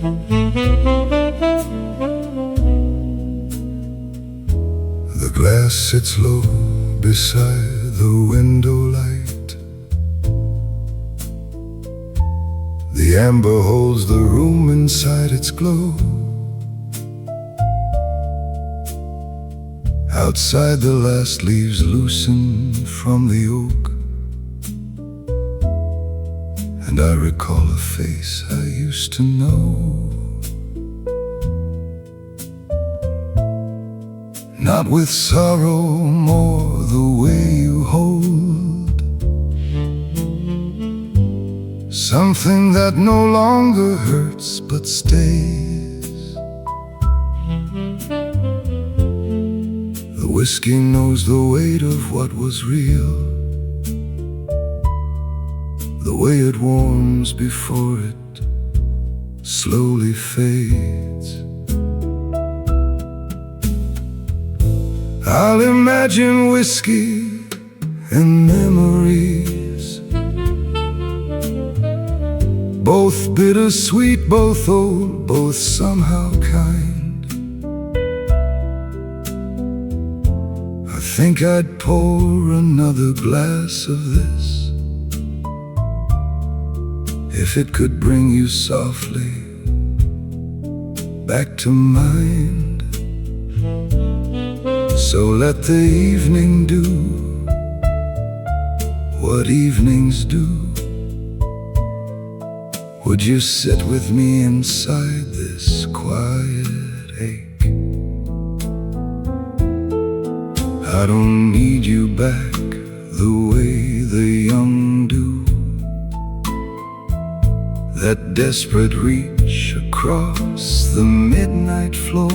The glass sits low beside the window light. The amber holds the room inside its glow. Outside the last leaves loosen from the oak, and I recall a face I used to know. Not with sorrow, more the way you hold something that no longer hurts but stays. The whiskey knows the weight of what was real, the way it warms before it slowly fades. I'll imagine whiskey and memories, both bittersweet, both old, both somehow kind. I think I'd pour another glass of this if it could bring you softly back to mind. So let the evening do what evenings do. Would you sit with me inside this quiet ache? I don't need you back the way the young do, that desperate reach across the midnight floor.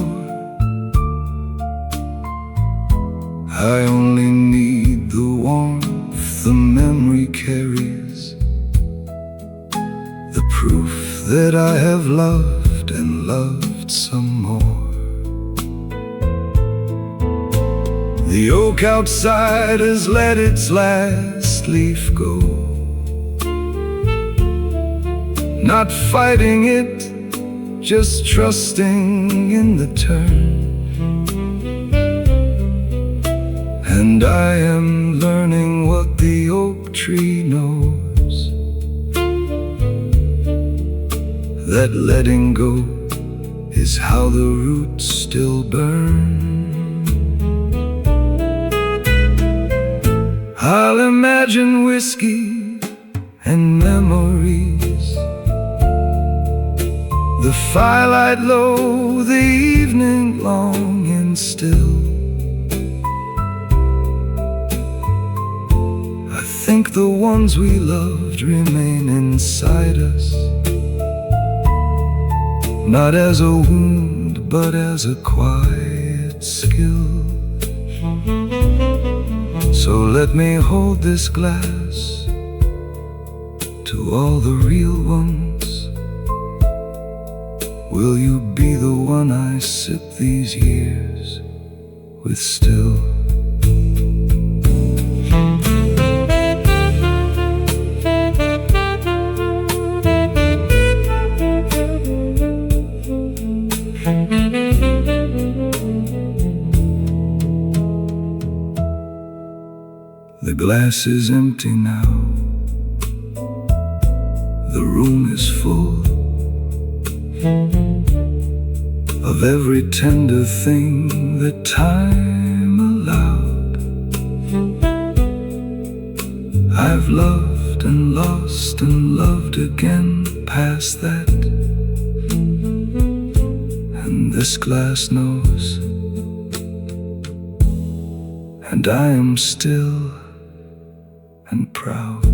I only need the warmth the memory carries, the proof that I have loved and loved some more. The oak outside has let its last leaf go, not fighting it, just trusting in the turn. And I am learning what the oak tree knows, that letting go is how the roots still burn. I'll imagine whiskey and memories, the firelight low, the evening long and still. I think the ones we loved remain inside us, not as a wound, but as a quiet skill. So let me hold this glass to all the real ones. Will you be the one I sip these years with still? The glass is empty now, the room is full of every tender thing that time allowed. I've loved and lost and loved again past that, and this glass knows, and I am still and proud.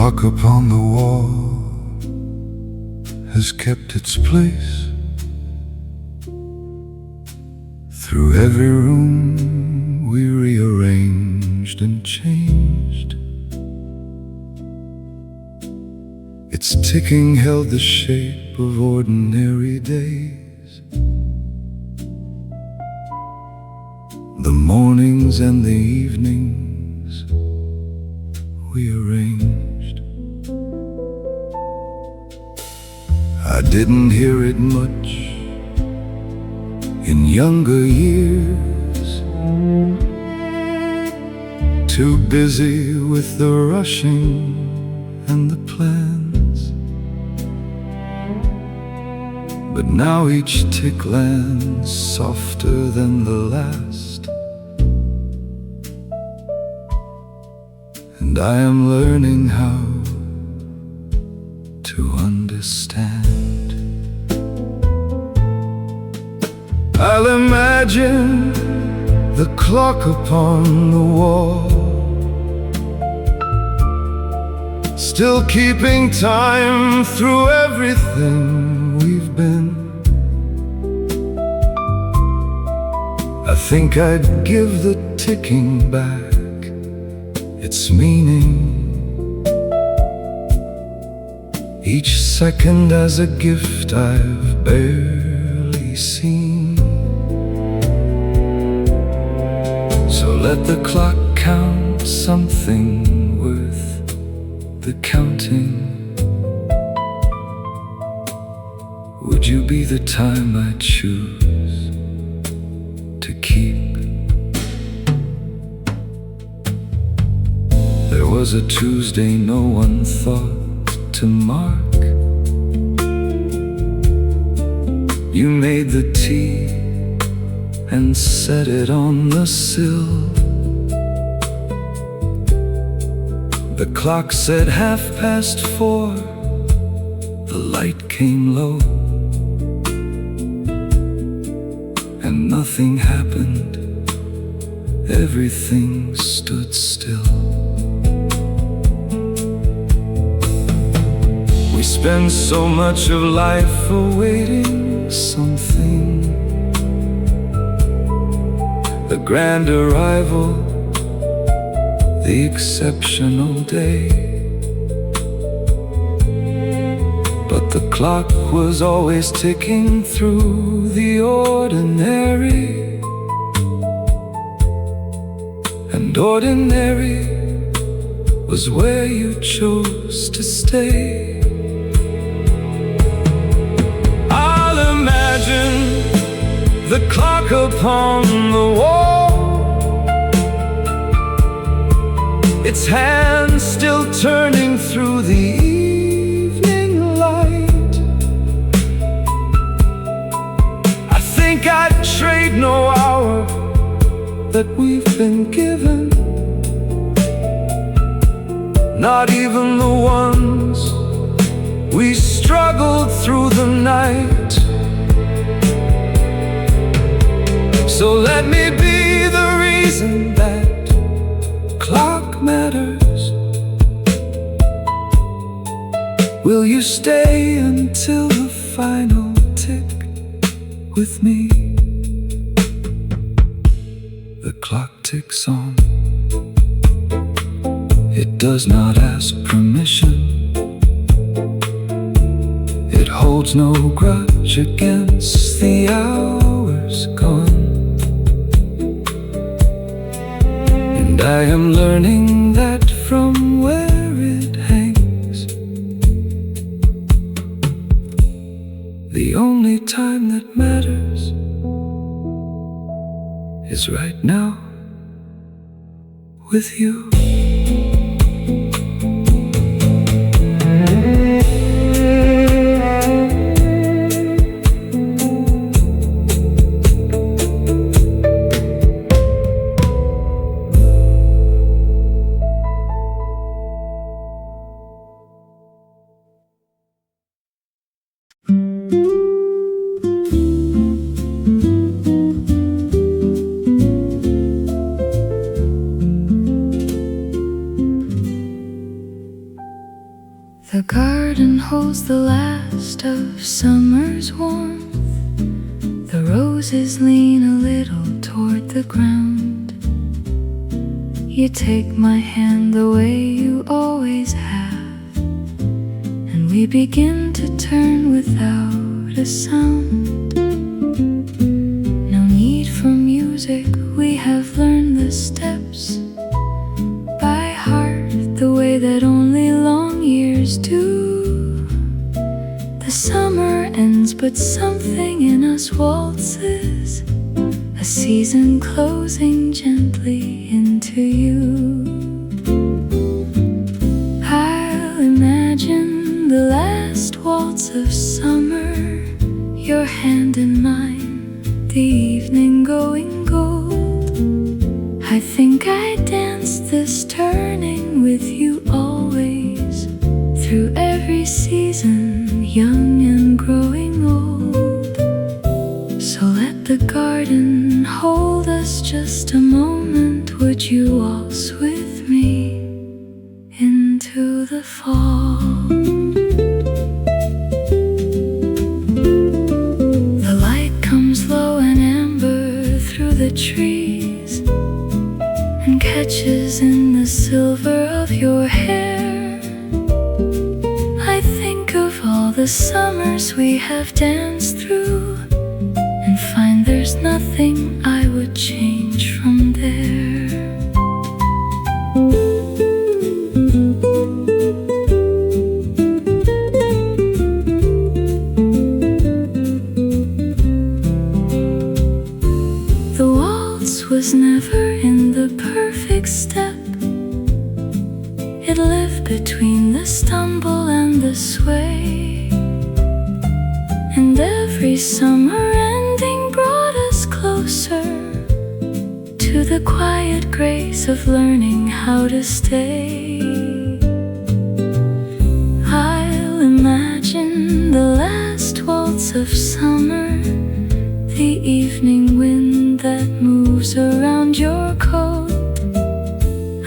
clock upon the wall has kept its place. Through every room we rearranged and changed. Its ticking held the shape of ordinary days. The mornings and the evenings we arranged. I didn't hear it much in younger years, too busy with the rushing and the plans. But now each tick lands softer than the last, and I am learning how to understand. I'll imagine the clock upon the wall, still keeping time through everything we've been. I think I'd give the ticking back its meaning, each second as a gift I've barely seen. So let the clock count something worth the counting. Would you be the time I choose to keep? There was a Tuesday no one thought to mark. You made the tea and set it on the sill. The clock said 4:30. The light came low, and nothing happened. Everything stood still. We spend so much of life awaiting something, the grand arrival, the exceptional day. But the clock was always ticking through the ordinary, and ordinary was where you chose to stay. I'll imagine the clock upon the wall, its hands still turning through the evening light. I think I'd trade no hour that we've been given, not even the ones we struggled through the night. So let me be the reason that clock matters. Will you stay until the final tick with me? The clock ticks on. It does not ask permission. It holds no grudge against the hours gone. And I am learning that from where it hangs, the only time that matters is right now with you. knows the last of summer's warmth. The roses lean a little toward the ground. You take my hand the way you always have, and we begin to turn without a sound. No need for music, we have learned the steps by heart, the way that only long years do. The summer ends, but something in us waltzes, a season closing gently into you. I'll imagine the last waltz of summer, your hand in mine, the evening going gold. I think I danced this turning with you always, through every season, young and growing old. So let the garden hold us just a moment. Would you waltz with me into the fall? The light comes low and amber through the trees and catches in the silver of your hair. I think of all the summers we have danced through and find there's nothing I would change from there. The waltz was never in the perfect step. It lived between the stumble and the sway, and every summer ending brought us closer to the quiet grace of learning how to stay. I'll imagine the last waltz of summer, the evening wind that moves around your coat.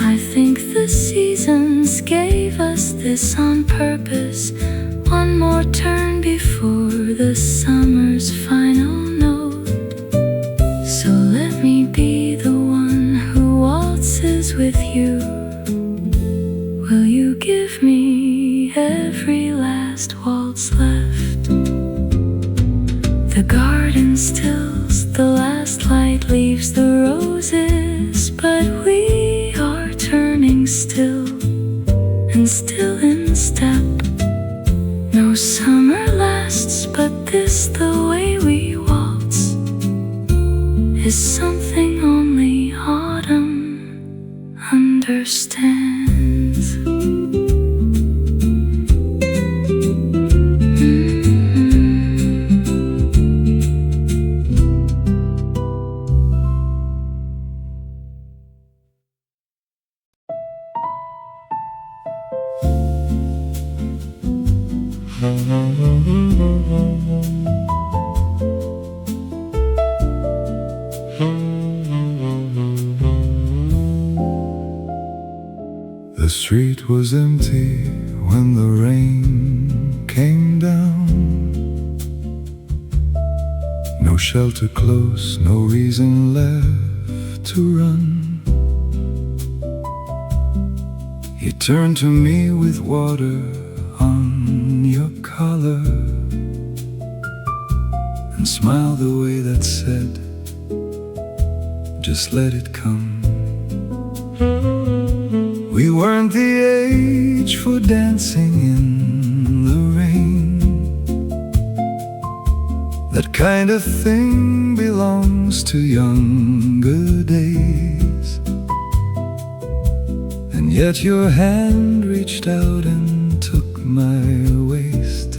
I think the seasons gave us this on purpose, one more turn before the summer's final note. So let me be the one who waltzes with you. Will you give me every last waltz left? The garden stills, the last light leaves the roses, but we are turning still and still in step. No summer lasts, but this, the way we waltz, is something only autumn understands. The street was empty when the rain came down. No shelter close, no reason left to run. You turned to me with water on your collar and smiled the way that said, just let it come. We weren't the age for dancing in the rain. That kind of thing belongs to younger days. And yet your hand reached out and took my waist,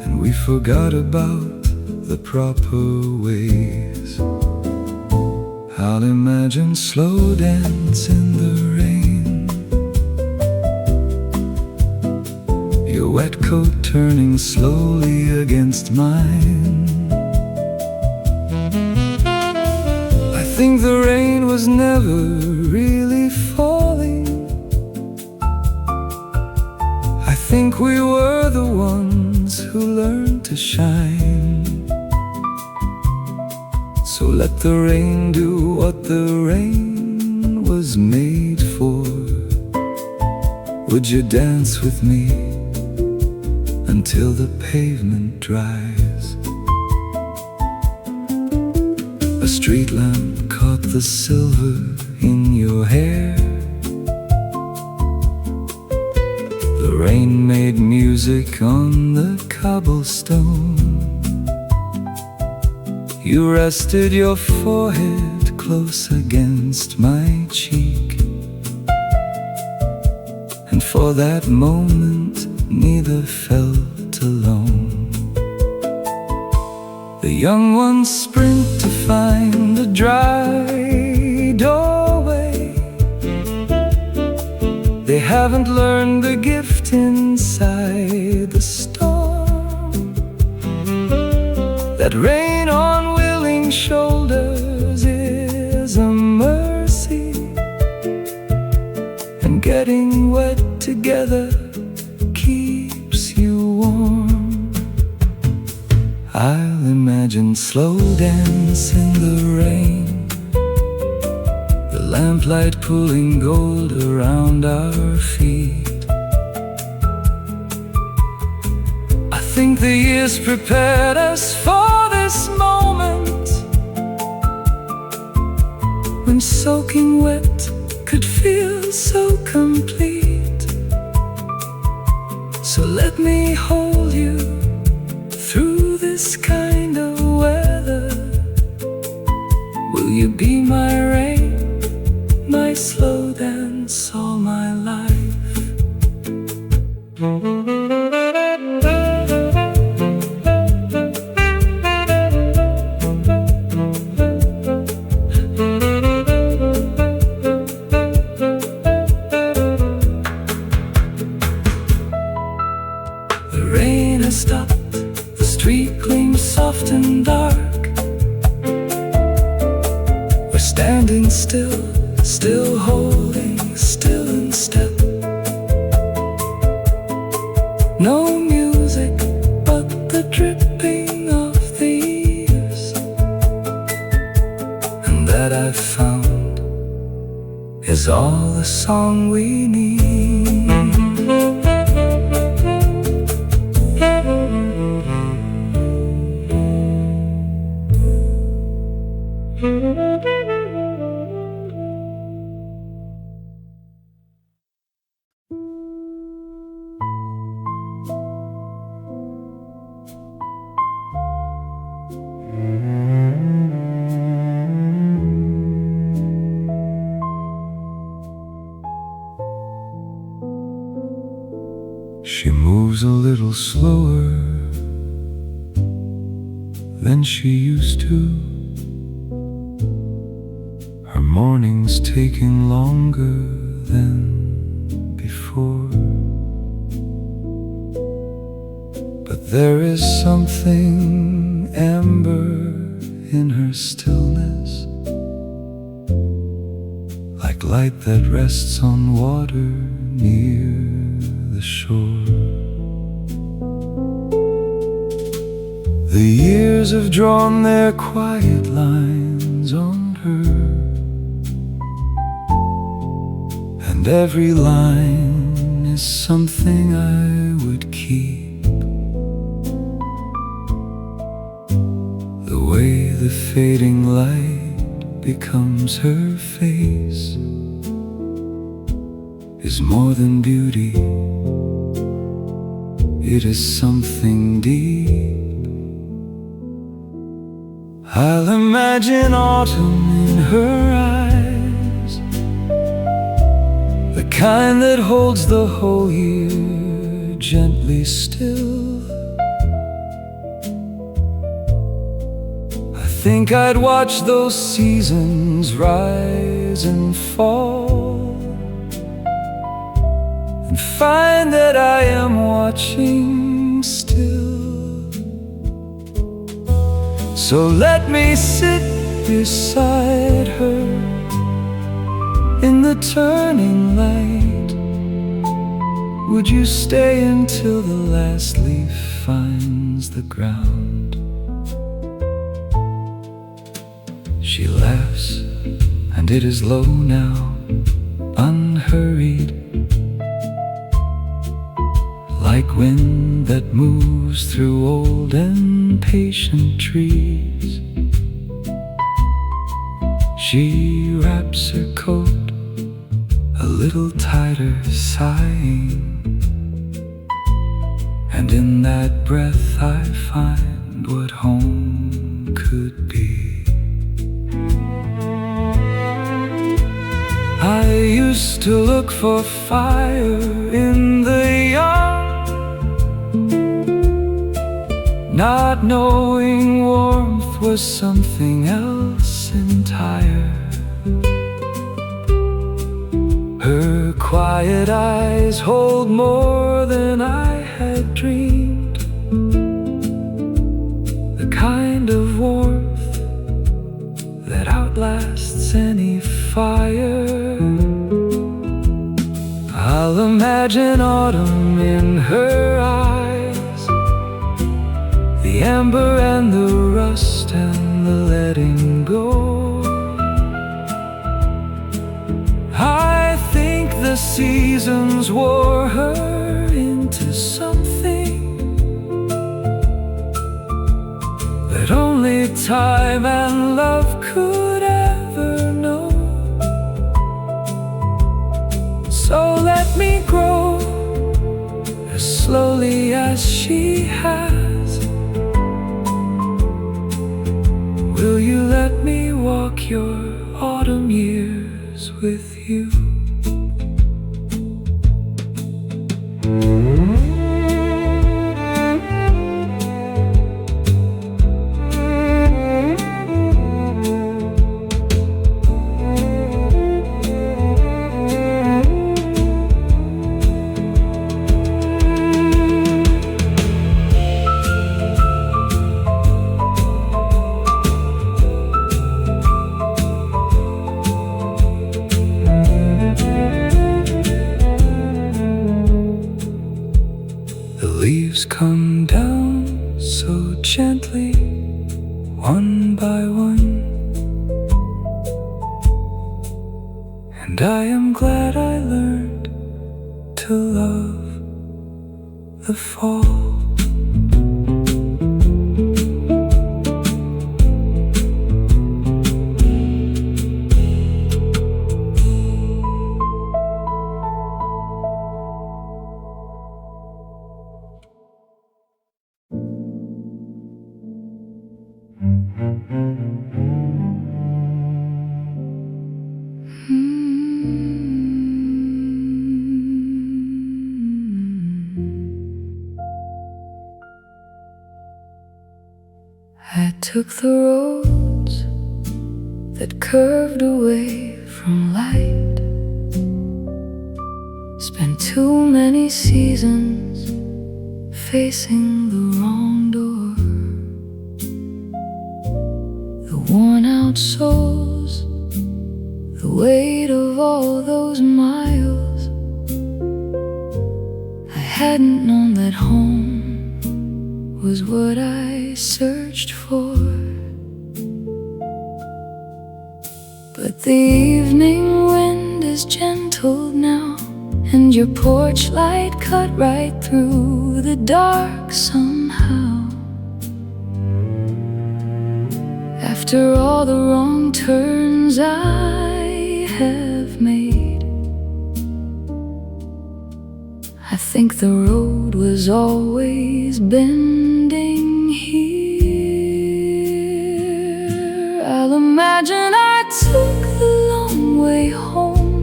and we forgot about the proper ways. I'll imagine slow dance in the rain, your wet coat turning slowly against mine. I think the rain was never really falling. shine. So let the rain do what the rain was made for. Would you dance with me until the pavement dries? A street lamp caught the silver in your hair. The rain made music on the cobblestone. You rested your forehead close against my cheek, and for that moment neither felt alone. The young ones sprint to find a dry doorway. They haven't learned the gift inside the storm, that rain on willing shoulders is a mercy, and getting wet together keeps you warm. I'll imagine slow dance in the rain, the lamplight pulling gold around our feet. I think the years prepared us for this moment, when soaking wet could feel so complete. So let me hold you through this kind of weather. Will you be my rain, my slow dance all my life? The rain has stopped, the street gleams soft and dark. We're standing still, still holding, still in step. No music but the dripping of the years, and that I've found is all the song we need. She moves a little slower than she used to. Her morning's taking longer than before. But there is something amber in her stillness, like light that rests on water near the shore. The years have drawn their quiet lines on her, and every line is something I would keep. The way the fading light becomes her face is more than beauty, it is something deep. I'll imagine autumn in her eyes, the kind that holds the whole year gently still. I think I'd watch those seasons rise and fall, and find that I am watching still. So let me sit beside her in the turning light, Would you stay until the last leaf finds the ground? She laughs, and it is low now, unhurried, like wind that moves through old and patient trees. She wraps her coat a little tighter, sighing, and in that breath I find what home could be. I used to look for fire in the young, not knowing warmth was something else entire. Her quiet eyes hold more than I had dreamed, the kind of warmth that outlasts any fire. I'll imagine autumn in her eyes, the amber and the rust and the letting go. I think the seasons wore her into something that only time and love could ever know. So let me grow as slowly as she has. Will you let me walk your autumn years with you? Come down so gently, one by one, and I am glad I learned to love the fall. I took the roads that curved away from light, spent too many seasons facing the wrong door. The worn out souls, the weight of all those miles. I hadn't known that home was what I searched for. But the evening wind is gentle now, and your porch light cut right through the dark somehow. After all the wrong turns I have made, I think the road was always bending here. I'll imagine I took the long way home,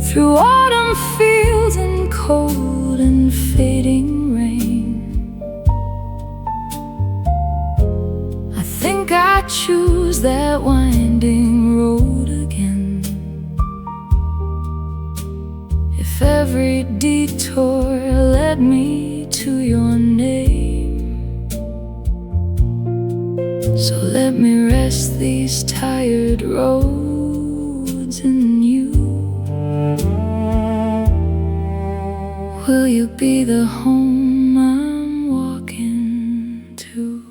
through autumn fields and cold and fading rain. I think I choose that winding road again, if every detour led me to your name. So let me rest these tired roads in you. Will you be the home I'm walking to?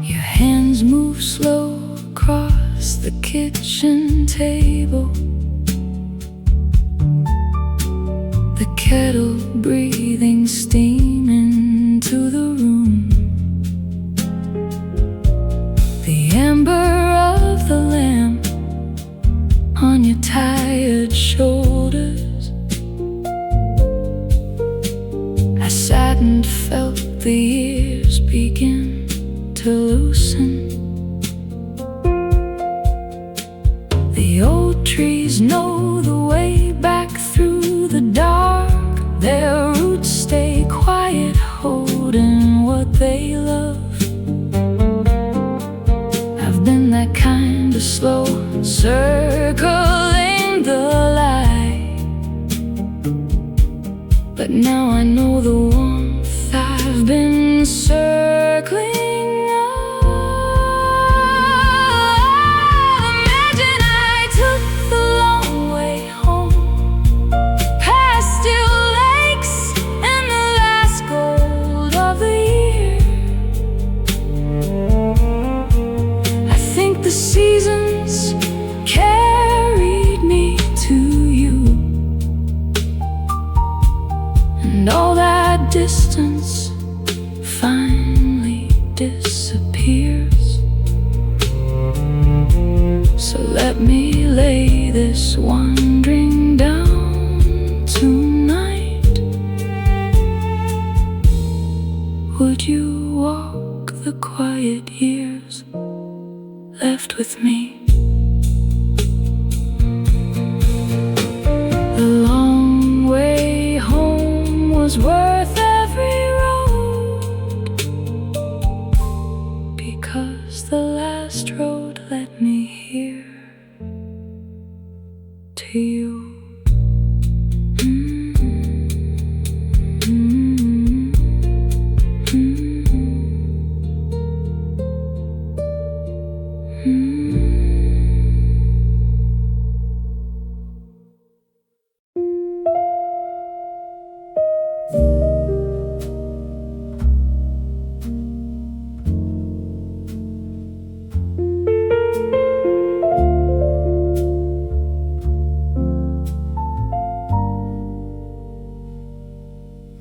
Your hands move slow across the kitchen table. The kettle breathing steam into the room. The amber of the lamp on your tired shoulders. I sat and felt the years begin to loosen. The old trees know the way back through the dark. Their roots stay quiet, holding what they love. I've been that kind of slow, circling the light. But now I know the warmth I've been circling. The seasons carried me to you, and all that distance finally disappears. So let me lay this wandering down tonight. Would you walk the quiet years left with me? The long way home was worth every road, because the last road led me here to you.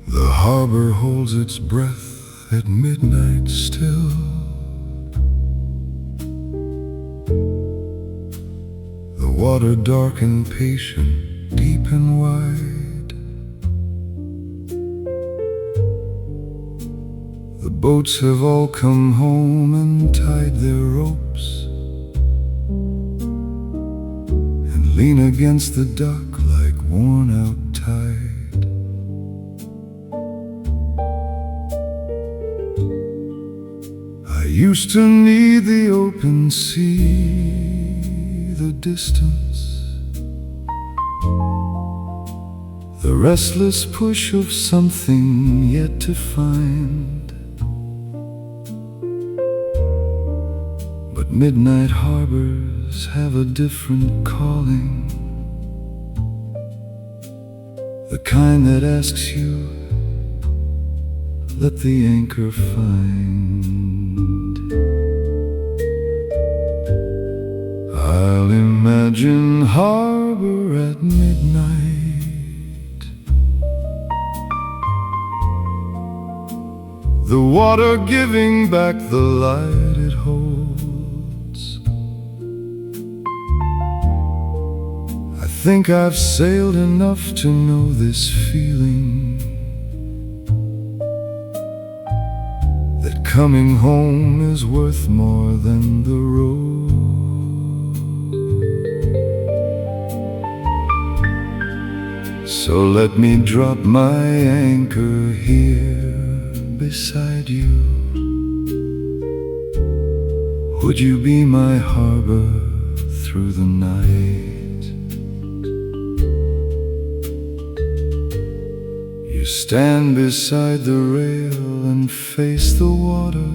The harbor holds its breath at midnight still. The water dark and patient, deep and wide. The boats have all come home and tied their ropes, and lean against the dock like worn out tide. I used to need the open sea, the distance, the restless push of something yet to find. But midnight harbors have a different calling, the kind that asks you, let the anchor find. I'll imagine harbor at midnight, the water giving back the light it holds. I think I've sailed enough to know this feeling, that coming home is worth more than the road. So let me drop my anchor here beside you. Would you be my harbor through the night? You stand beside the rail and face the water.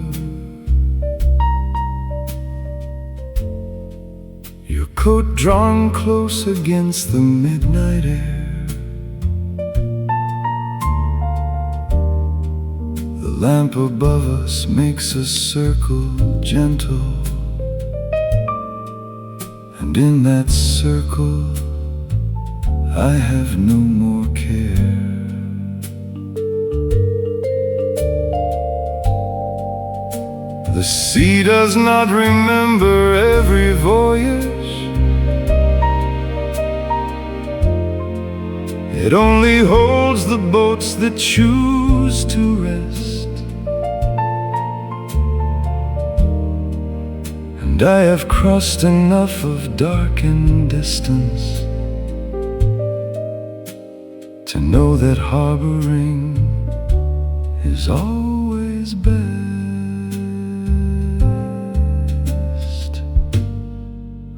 Your coat drawn close against the midnight air. The lamp above us makes a circle gentle, and in that circle I have no more care. The sea does not remember every voyage. It only holds the boats that choose to rest. And I have crossed enough of darkened distance to know that harboring is always best.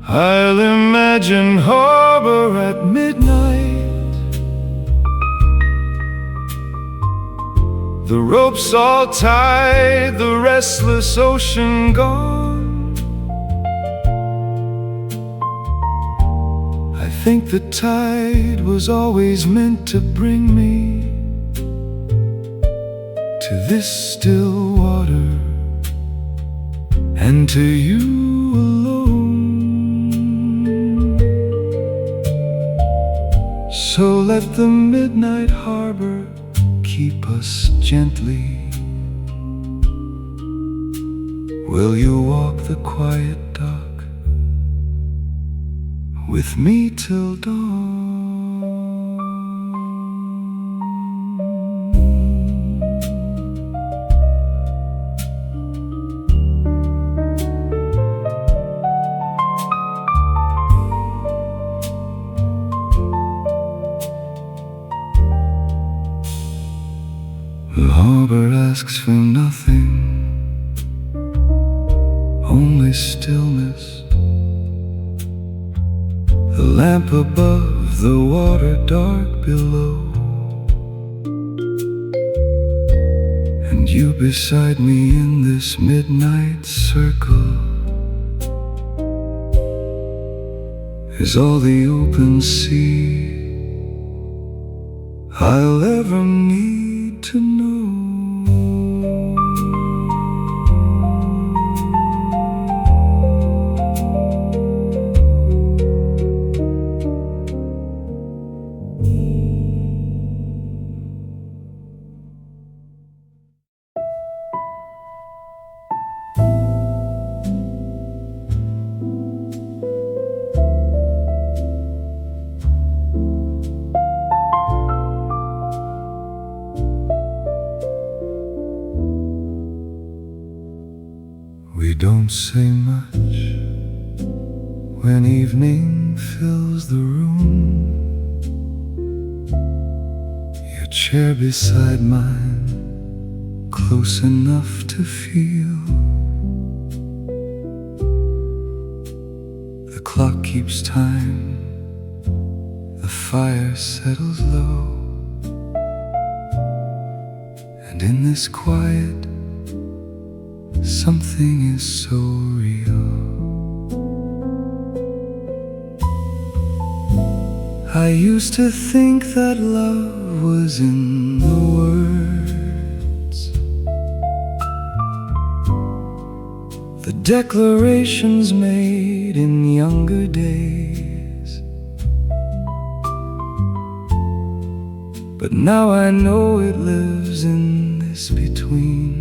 I'll imagine harbor at midnight, the ropes all tied, the restless ocean gone. I think the tide was always meant to bring me to this still water and to you alone. So let the midnight harbor keep us gently. Will you walk the quiet dock with me till dawn? The harbor asks for nothing, only stillness. The lamp above, the water dark below, and you beside me in this midnight circle is all the open sea I'll ever need to know. We don't say much when evening fills the room. Your chair beside mine, close enough to feel. The clock keeps time, the fire settles low, and in this quiet something is so real. I used to think that love was in the words, the declarations made in younger days. But now I know it lives in this between,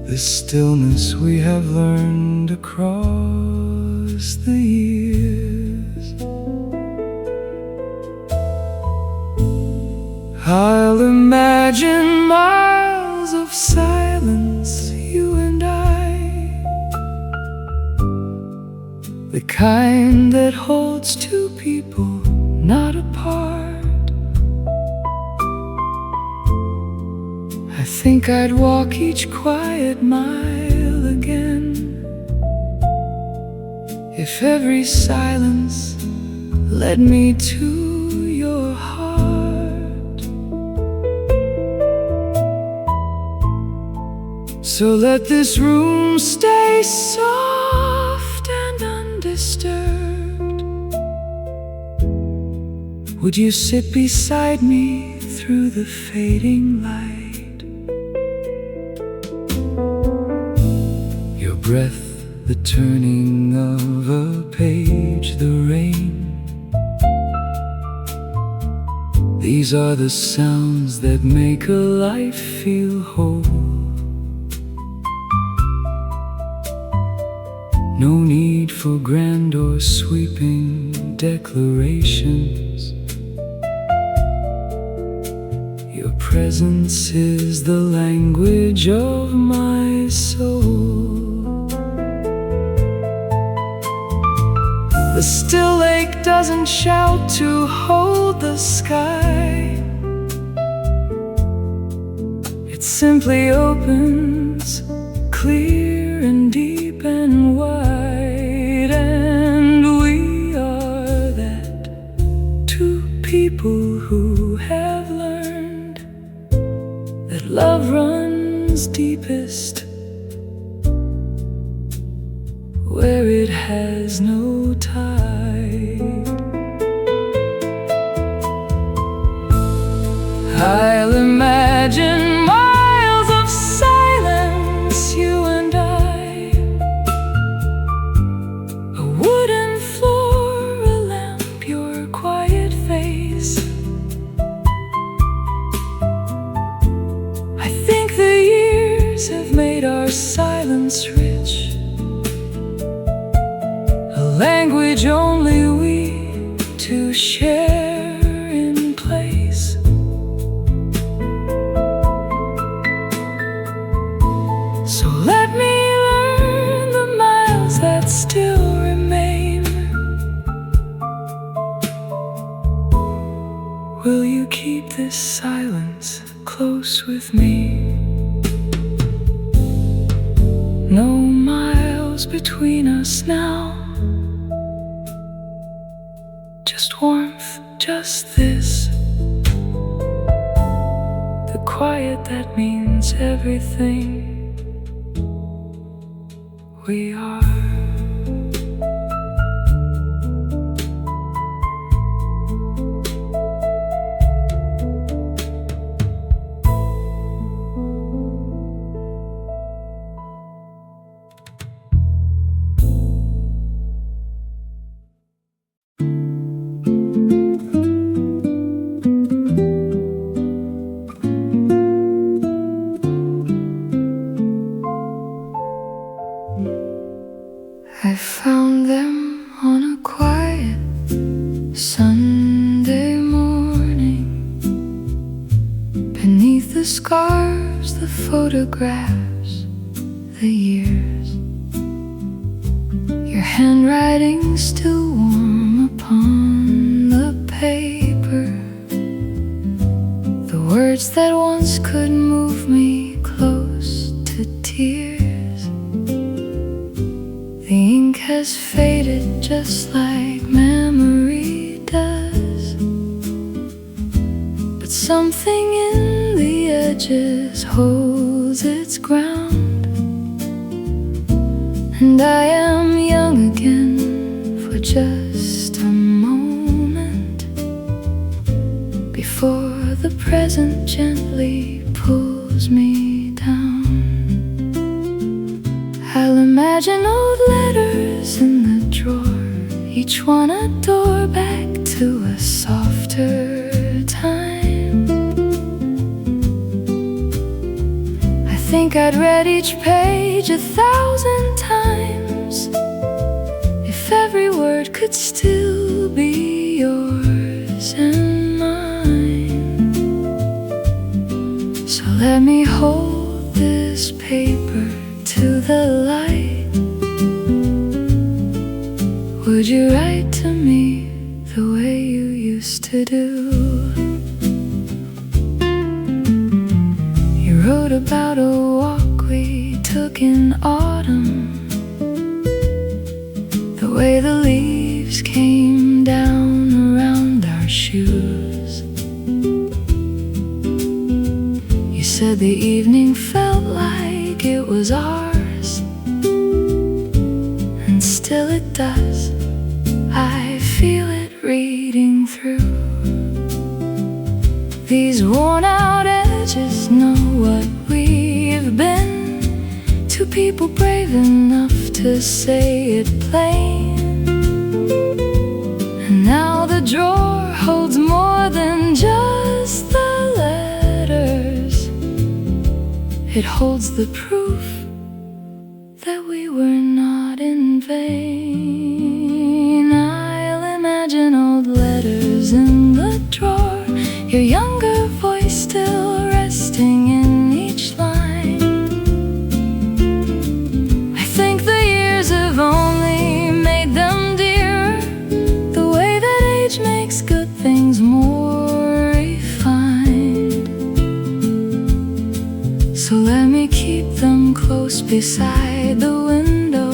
this stillness we have learned across the years. I'll imagine miles of silence, you and I, the kind that holds two people not apart. I think I'd walk each quiet mile again if every silence led me to your heart. So let this room stay soft and disturbed? Would you sit beside me through the fading light? Your breath, the turning of a page, the rain. These are the sounds that make a life feel whole. No need for grand or sweeping declarations. Your presence is the language of my soul. The still lake doesn't shout to hold the sky. It simply opens, clear and deep and wide. And we are that, two people who have learned that love runs deepest where it has no tide. I'll imagine miles of silence, you and I. A wooden floor, a lamp, your quiet face. I think the years have made our silence rich, language only we two share in place. So let me learn the miles that still remain. Will you keep this silence close with me? No miles between us now, just warmth, just this. The quiet that means everything. We are. I found them on a quiet Sunday morning, beneath the scarves, the photographs, the years. Your handwriting still warm upon the paper, the words that once could move me close to tears. The ink has faded just like memory does, but something in the edges holds its ground. And I am young again for just a moment, before the present gently pulls me down. I'll imagine old letters in the drawer, each one a door back to a softer time. I think I'd read each page 1,000 times if every word could still be yours and mine. So let me hold this paper to the light. Would you write to me the way you used to do? You wrote about a walk we took in autumn, the way the leaves came down around our shoes. You said the evening felt like it was ours, and still still it does. I feel it reading through. These worn out edges know what we've been. Two people brave enough to say it plain. And now the drawer holds more than just the letters. It holds the proof that we were not in vain. I'll imagine old letters in the drawer, your younger voice still resting in each line. I think the years have only made them dearer, the way that age makes good things more refined. So let me keep them close beside the window.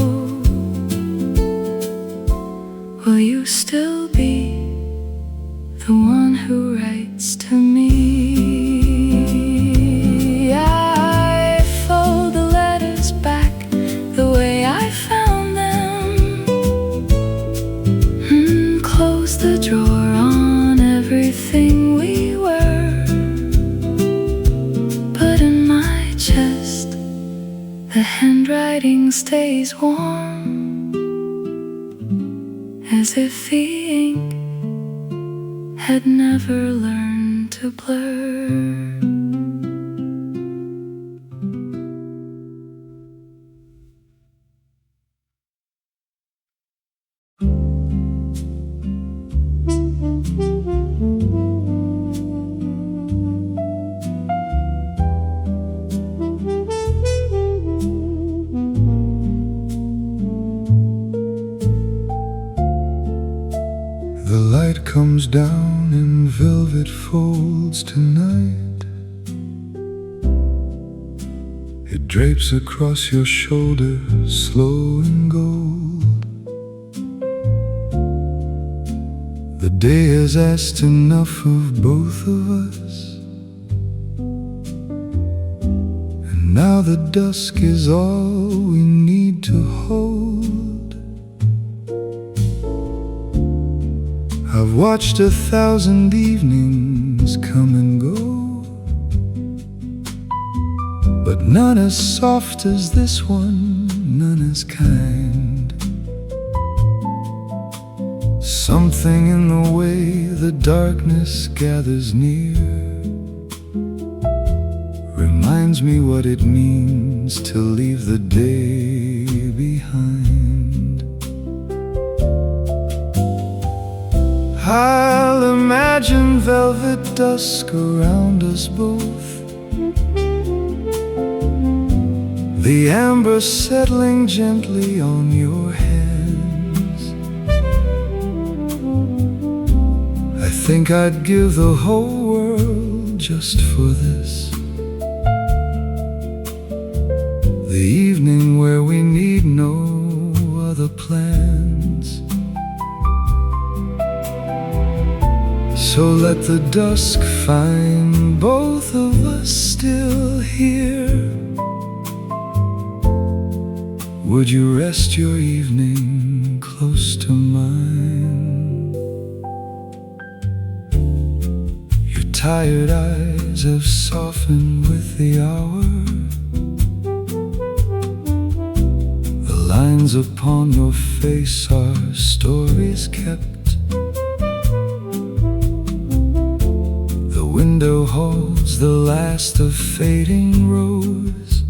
Will you still be the one who writes to me? I fold the letters back the way I found them, close the drawer on everything we were. But in my chest, the handwriting stays warm, as if the ink had never learned to blur. The light comes down in velvet folds tonight. It drapes across your shoulders, slow and gold. The day has asked enough of both of us, and now the dusk is all we need to hold. I've watched 1,000 evenings come and go, but none as soft as this one, none as kind. Something in the way the darkness gathers near reminds me what it means to leave the day behind. I'll imagine velvet dusk around us both, the amber settling gently on your hands. I think I'd give the whole world just for this, the evening where we need no other plans. So let the dusk find both of us still here. Would you rest your evening close to mine? Your tired eyes have softened with the hour. The lines upon your face are stories kept. The window holds the last of fading rose,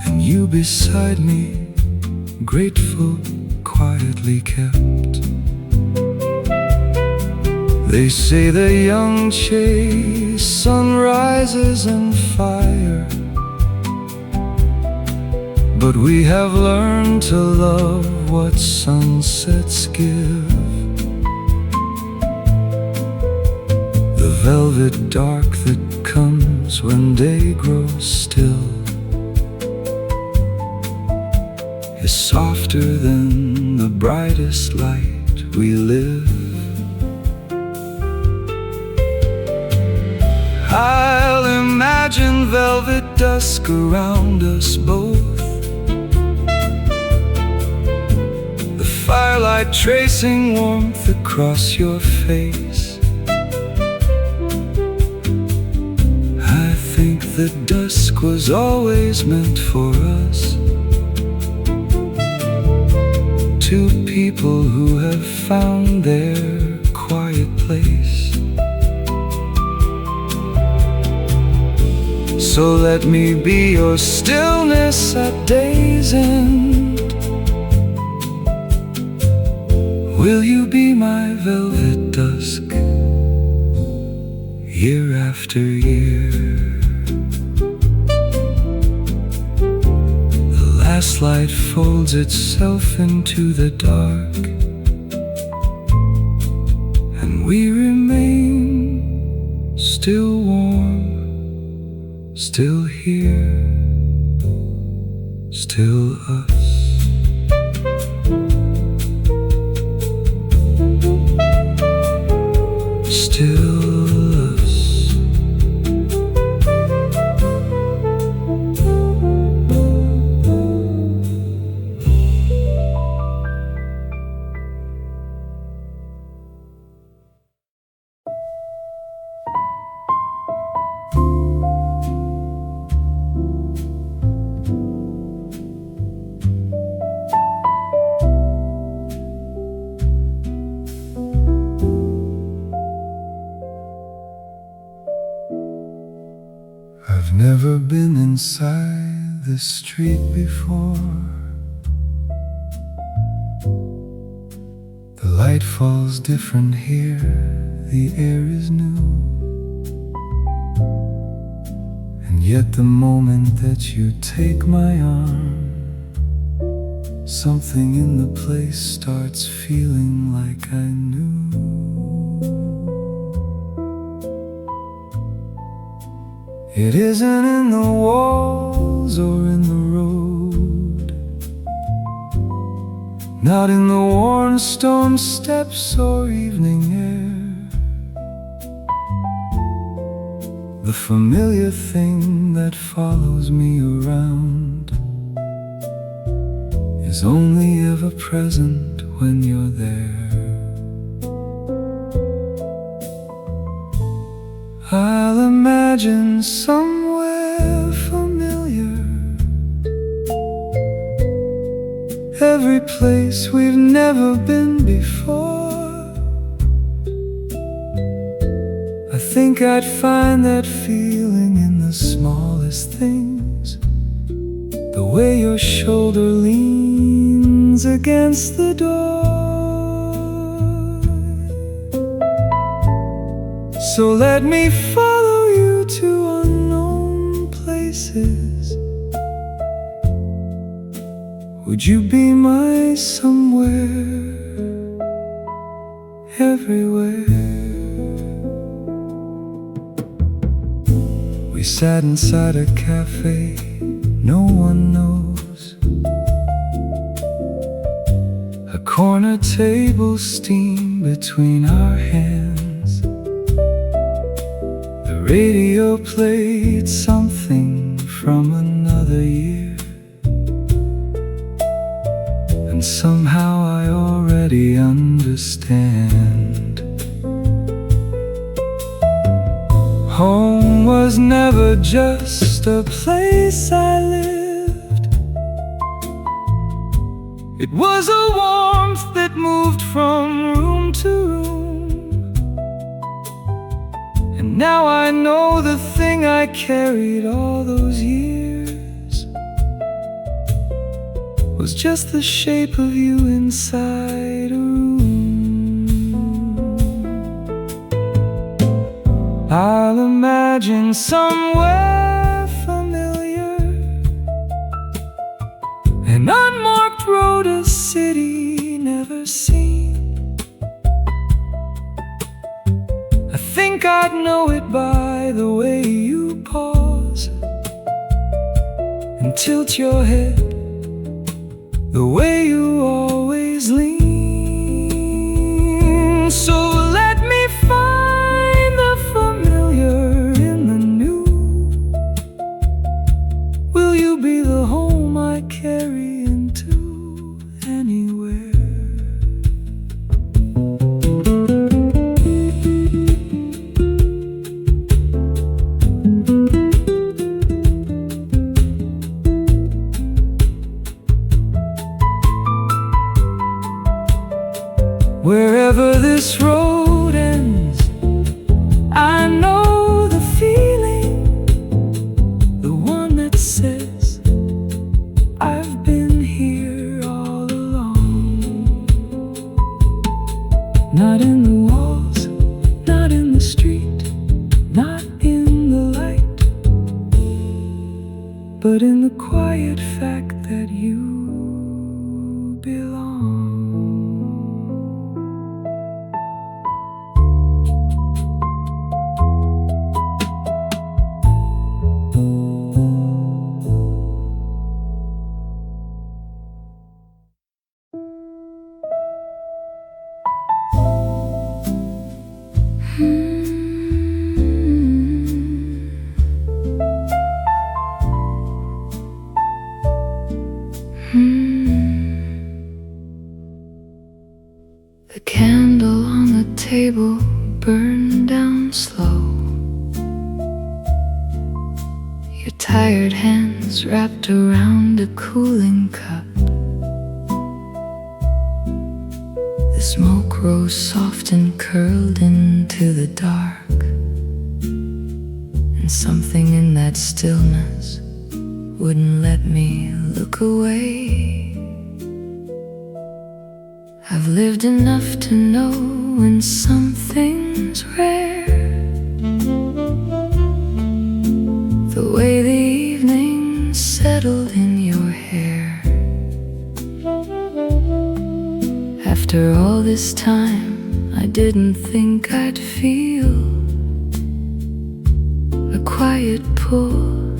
and you beside me, grateful, quietly kept. They say the young chase sunrises and fire, but we have learned to love what sunsets give. The velvet dark that comes when day grows still is softer than the brightest light we live. I'll imagine velvet dusk around us both, light tracing warmth across your face. I think that dusk was always meant for us, two people who have found their quiet place. So let me be your stillness at day's end. Will you be my velvet dusk, year after year? The last light folds itself into the dark, and we remain still warm, still here, still us. Still us. I've never been inside this street before. The light falls different here, the air is new. And yet the moment that you take my arm, something in the place starts feeling like I knew. It isn't in the walls or in the road, not in the worn stone steps or evening air. The familiar thing that follows me around is only ever present when you're there. I'll imagine somewhere familiar, every place we've never been before. I think I'd find that feeling in the smallest things, the way your shoulder leans against the door. So let me follow you to unknown places. Would you be my somewhere, everywhere? We sat inside a cafe no one knows, a corner table steam between our hands. The radio played something from another year, and somehow I already understand. Home was never just a place I lived. It was a warmth that moved from room to room. And now I know the thing I carried all those years was just the shape of you inside a room. I'll imagine somewhere familiar, an unmarked road, a city never seen. I think I'd know it by the way you pause and tilt your head, the way you always lean. So let me find the familiar in the new. Will you be the home I carry into anywhere? Wherever this road ends, I know the feeling, the one that says I've been here all along. Not in the walls, not in the street, not in the light, but in the quiet fact that you belong. The candle on the table burned down slow. Your tired hands wrapped around a cooling cup. The smoke rose soft and curled into the dark, and something in that stillness wouldn't let me look away. I've lived enough to know when something's rare, the way the evening settled in your hair. After all this time, I didn't think I'd feel a quiet pull,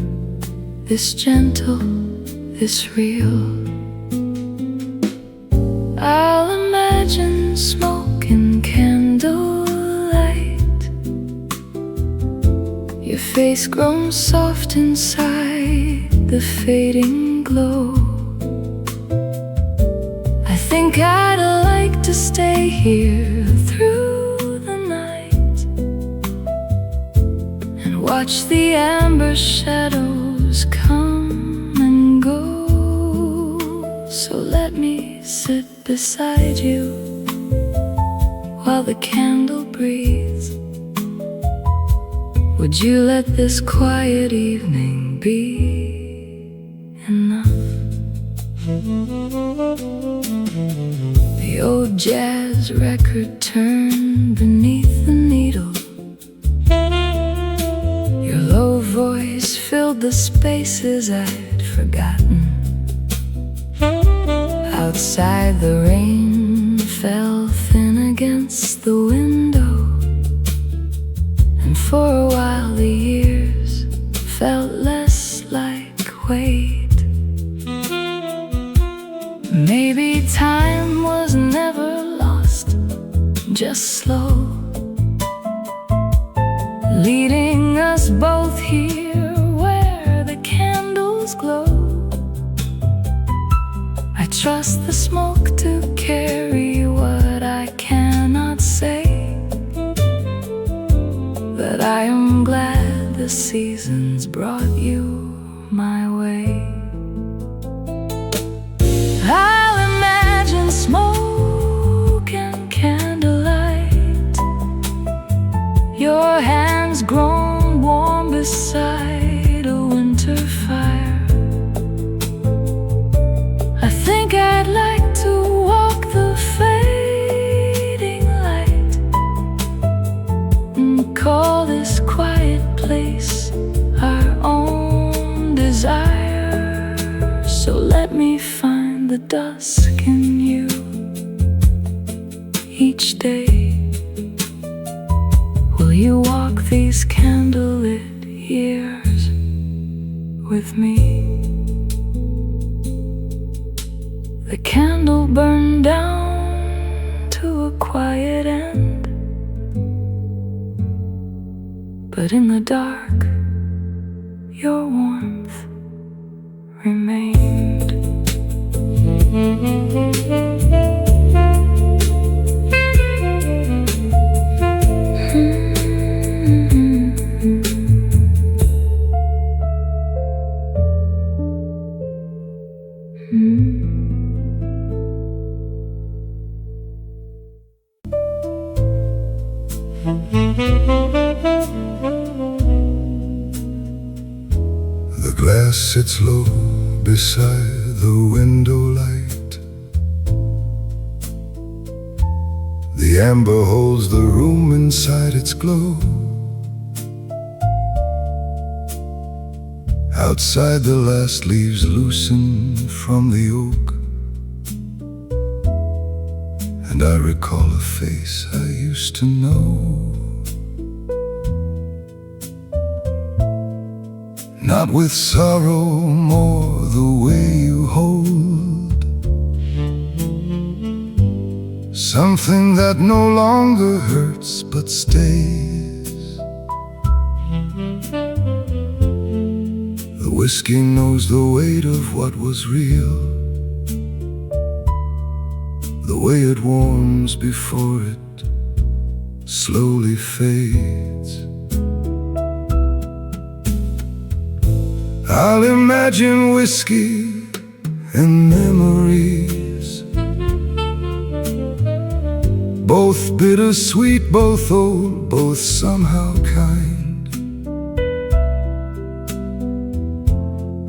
this gentle, this real. I'll imagine smoke and candlelight, your face grown soft inside the fading glow. I think I'd like to stay here through the night and watch the amber shadows come and go. So let me sit beside you while the candle breathes. Would you let this quiet evening be enough? The old jazz record turned beneath the needle. Your low voice filled the spaces I'd forgotten. Outside the rain fell thin against the window, and for a while the years felt less like weight. Maybe time was never lost, just slow, leading us both here where the candles glow. I trust the smoke to carry what I cannot say, but I am glad the seasons brought you my way. I'll imagine smoke and candlelight, your hands grown warm beside a winter fire. I think I'd like to walk the fading light and call this quiet place our own desire. So let me find the dusk in you each day. Will you walk these candlelit years with me? The candle burned down to a quiet end, but in the dark, your warmth remained. glass sits low beside the window light. The amber holds the room inside its glow. Outside the last leaves loosen from the oak, and I recall a face I used to know. Not with sorrow, more the way you hold something that no longer hurts but stays. The whiskey knows the weight of what was real, the way it warms before it slowly fades. I'll imagine whiskey and memories, both bittersweet, both old, both somehow kind.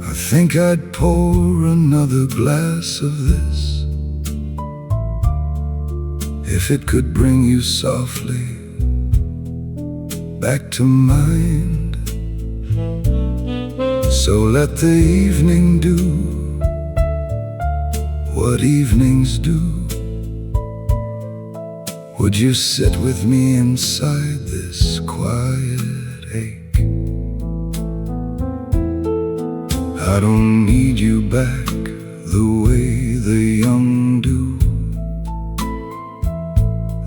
I think I'd pour another glass of this if it could bring you softly back to mind. So let the evening do what evenings do. Would you sit with me inside this quiet ache? I don't need you back the way the young do,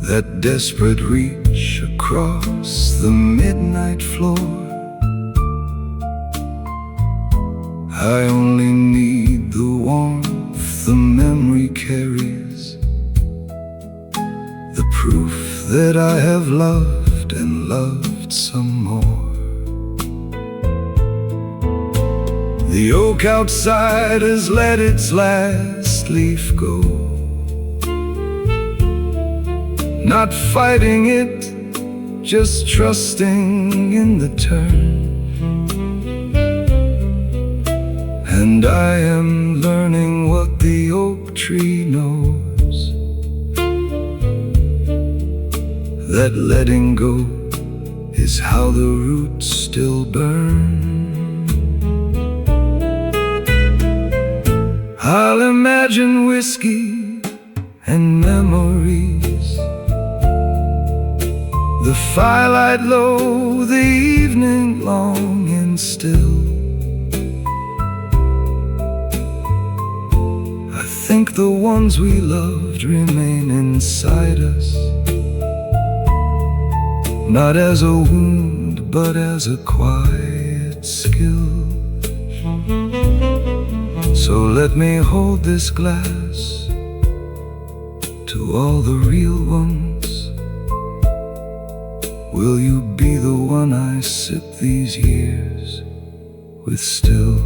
that desperate reach across the midnight floor. I only need the warmth the memory carries, the proof that I have loved and loved some more. The oak outside has let its last leaf go, not fighting it, just trusting in the turn. And I am learning what the oak tree knows, that letting go is how the roots still burn. I'll imagine whiskey and memories, the firelight low, the evening long and still. I think the ones we loved remain inside us, not as a wound, but as a quiet skill. So let me hold this glass to all the real ones. Will you be the one I sip these years with still?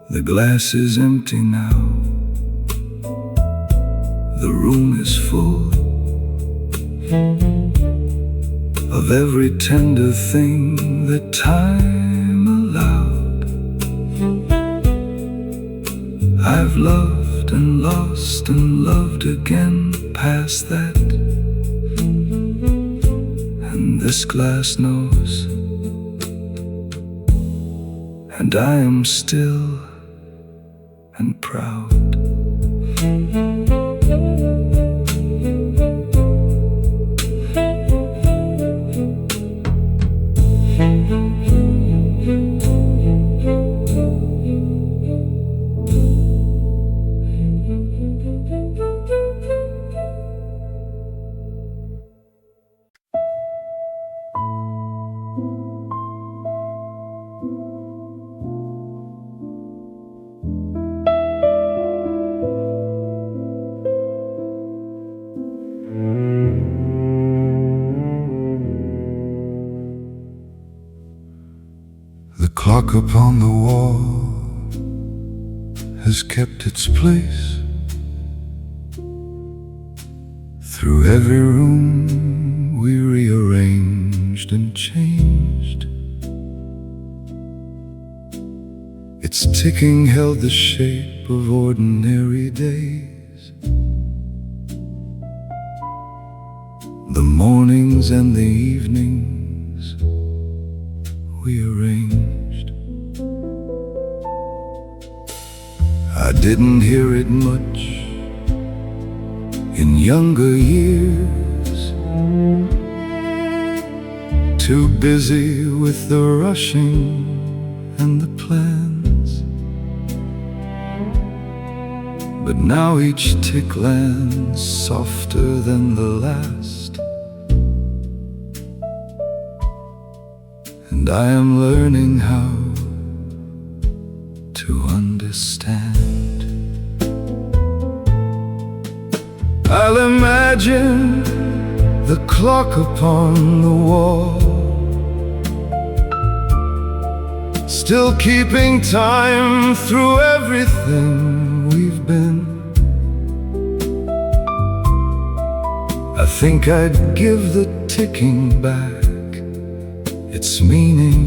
The glass is empty now, the room is full of every tender thing that time allowed. I've loved and lost and loved again past that, and this glass knows, and I am still and proud. clock upon the wall has kept its place. Through every room we rearranged and changed. Its ticking held the shape of ordinary days. The mornings and the evenings we arranged. I didn't hear it much in younger years, too busy with the rushing and the plans. But now each tick lands softer than the last, and I am learning how to understand. I'll imagine the clock upon the wall, still keeping time through everything we've been. I think I'd give the ticking back its meaning,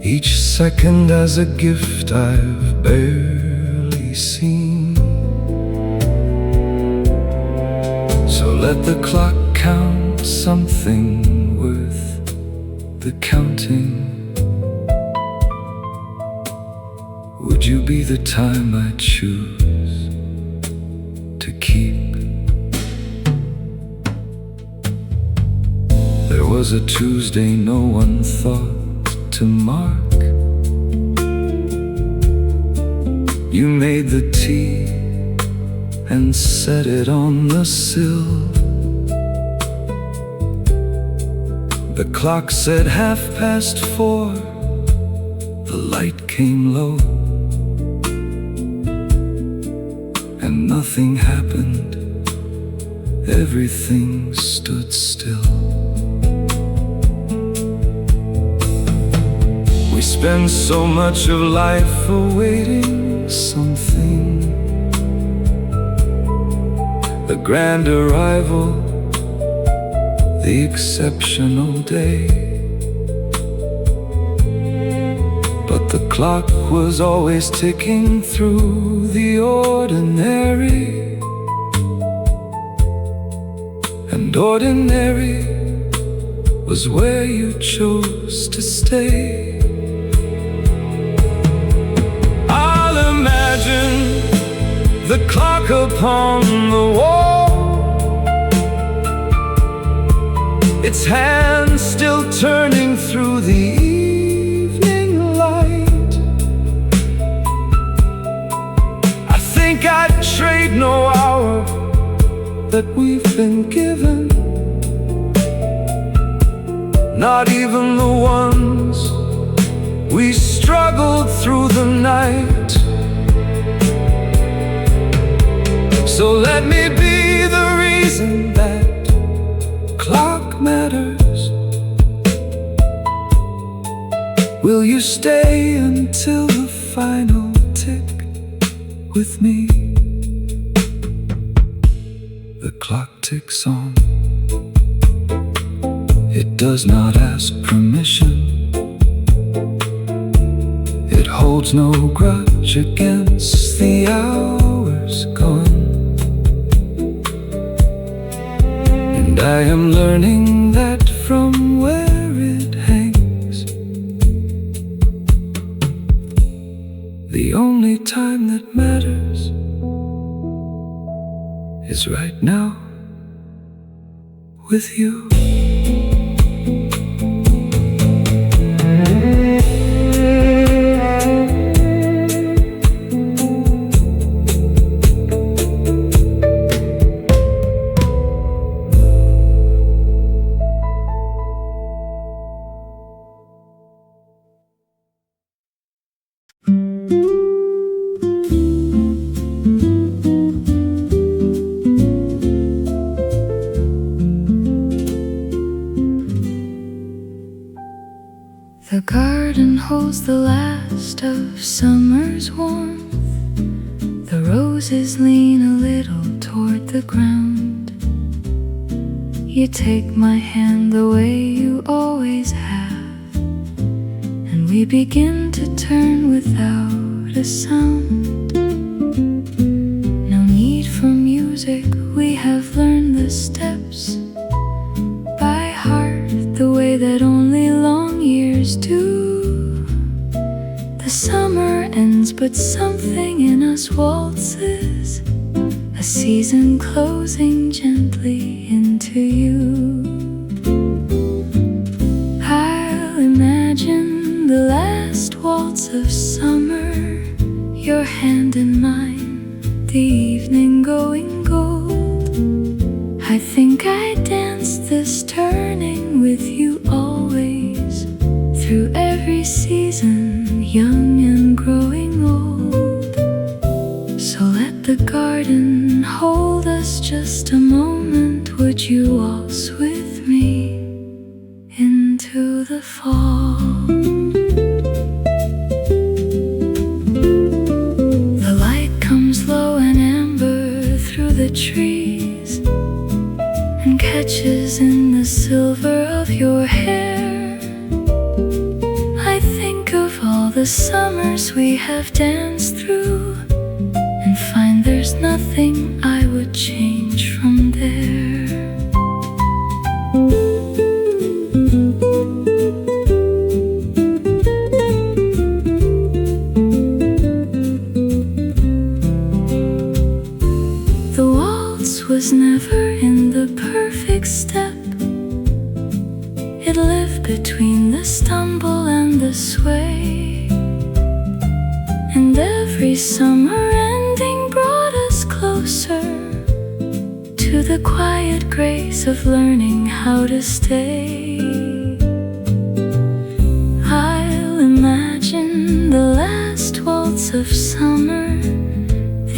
each second as a gift I've barely seen. So let the clock count something worth the counting. Would you be the time I choose to keep? There was a Tuesday no one thought to mark. You made the tea and set it on the sill. The clock said 4:30. The light came low, and nothing happened. Everything stood still. We spend so much of life awaiting something, the grand arrival, the exceptional day. But the clock was always ticking through the ordinary, and ordinary was where you chose to stay. I'll imagine the clock upon the wall, its hands still turning through the evening light. I think I'd trade no hour that we've been given, not even the ones we struggled through the night. So let me be the reason that clock matters. Will you stay until the final tick with me? The clock ticks on. It does not ask permission. It holds no grudge against the hours gone. And I am learning that from where it hangs, the only time that matters is right now with you. The garden holds the last of summer's warmth. The roses lean a little toward the ground. You take my hand the way you always have, and we begin to turn without a sound. No need for music, we have learned the steps by heart, the way that only long years do. The summer ends, but something in us waltzes, a season closing gently into you. I'll imagine the last waltz of summer, your hand in mine, the evening going gold. I think I danced this turning with you always, through every season, young and growing old. So let the garden hold us just a moment. Would you waltz with me into the fall? The light comes low and amber through the trees and catches in the silver of your hair. I think of all the summers we have danced through and find there's nothing I would change from there. The waltz was never in the perfect step. It lived between the stumble and the sway, and every summer ending brought us closer to the quiet grace of learning how to stay. I'll imagine the last waltz of summer,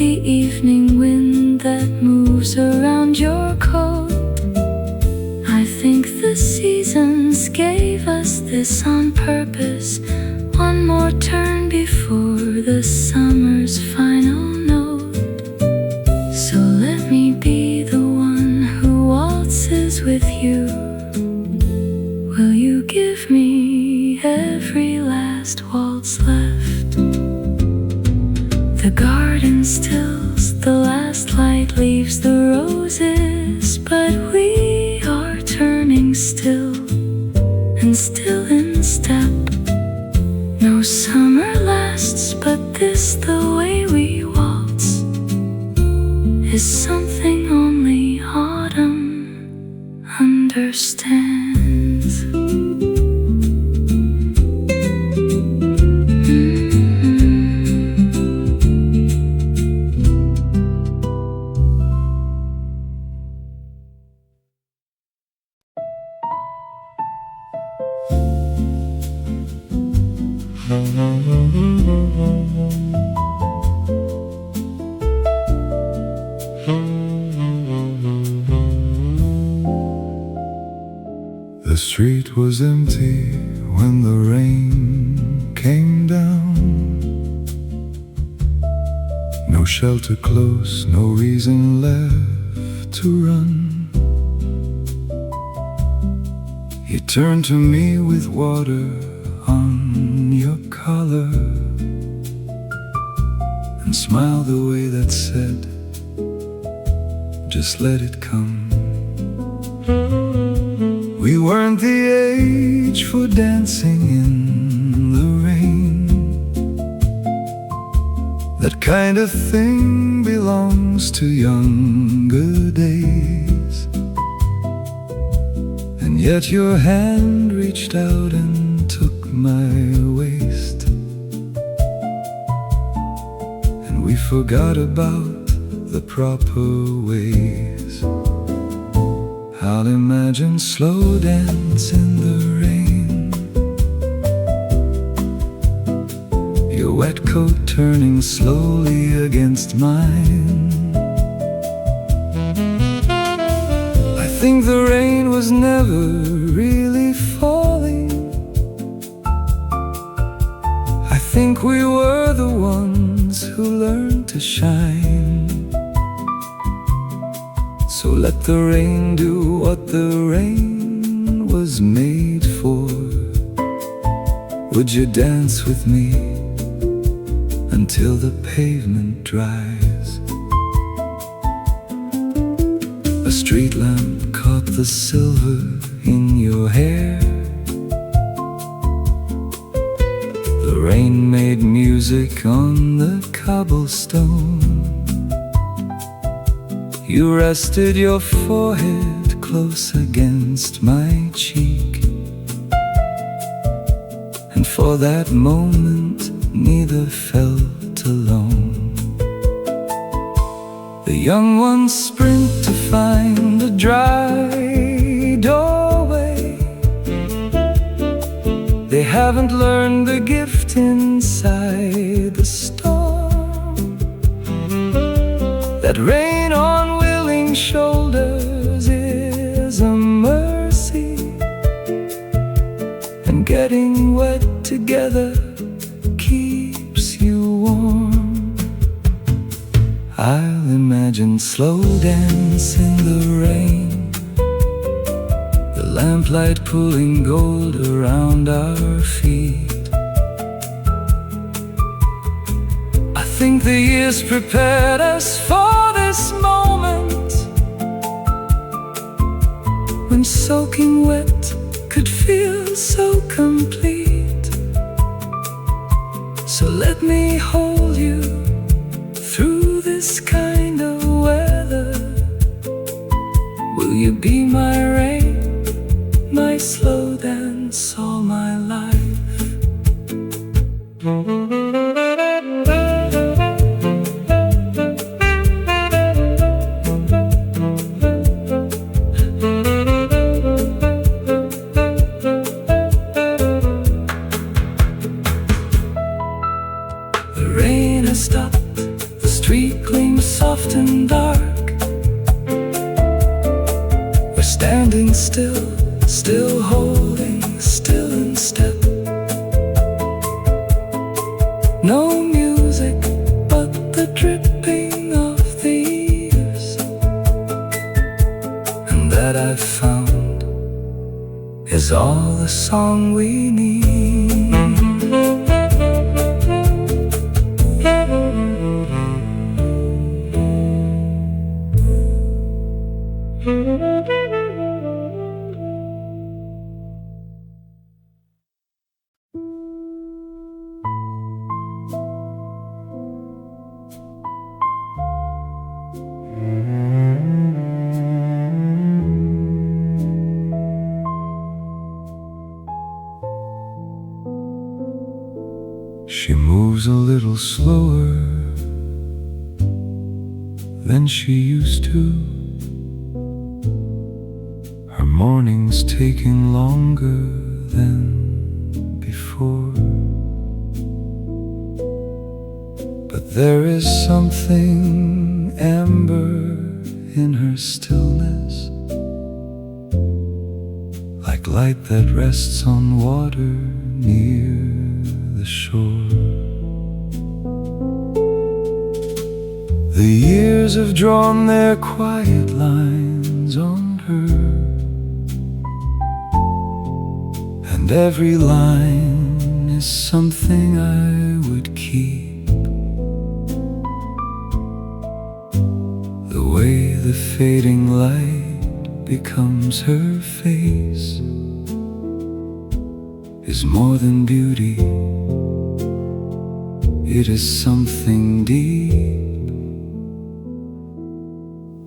the evening wind that moves around your coat. I think the seasons gave us this on purpose, one more turn before the summer's final note. So let me be the one who waltzes with you. Will you give me every last waltz left? The garden stills, the last light leaves the roses, but we are turning still and still in step. No summer lasts, but this, the way we waltz, is something only autumn understands. The street was empty when the rain came down. No shelter close, no reason left to run. You turned to me with water on your collar and smiled the way that said, just let it come. We weren't the age for dancing in the rain. That kind of thing belongs to younger days. And yet your hand reached out and took my waist, and we forgot about the proper ways. I'll imagine slow dance in the rain, your wet coat turning slowly against mine. I think the rain was never really falling, to shine. So let the rain do what the rain was made for. Would you dance with me until the pavement dries? A street lamp caught the silver in your hair. The rain made music on the cobblestone. You rested your forehead close against my cheek, and for that moment neither felt alone. The young ones sprint to find a dry doorway. They haven't learned the gift inside the storm, that rain on willing shoulders is a mercy, and getting wet together keeps you warm. I'll imagine slow dance in the rain, the lamplight pulling gold around our feet. I think the years prepared us for this moment, when soaking wet could feel so complete. So let me hold you through this kind of weather. Will you be my rain, my slow dance all my life? The rain has stopped, the street gleams soft and dark. We're standing still, still holding, still in step. No music but the dripping of the years, and that I've found is all the song we need. She moves a little slower than she used to. Her morning's taking longer than before. But there is something amber in her stillness, like light that rests on water near the shore. The years have drawn their quiet lines on her, and every line is something I would keep. The way the fading light becomes her face is more than beauty, it is something deep.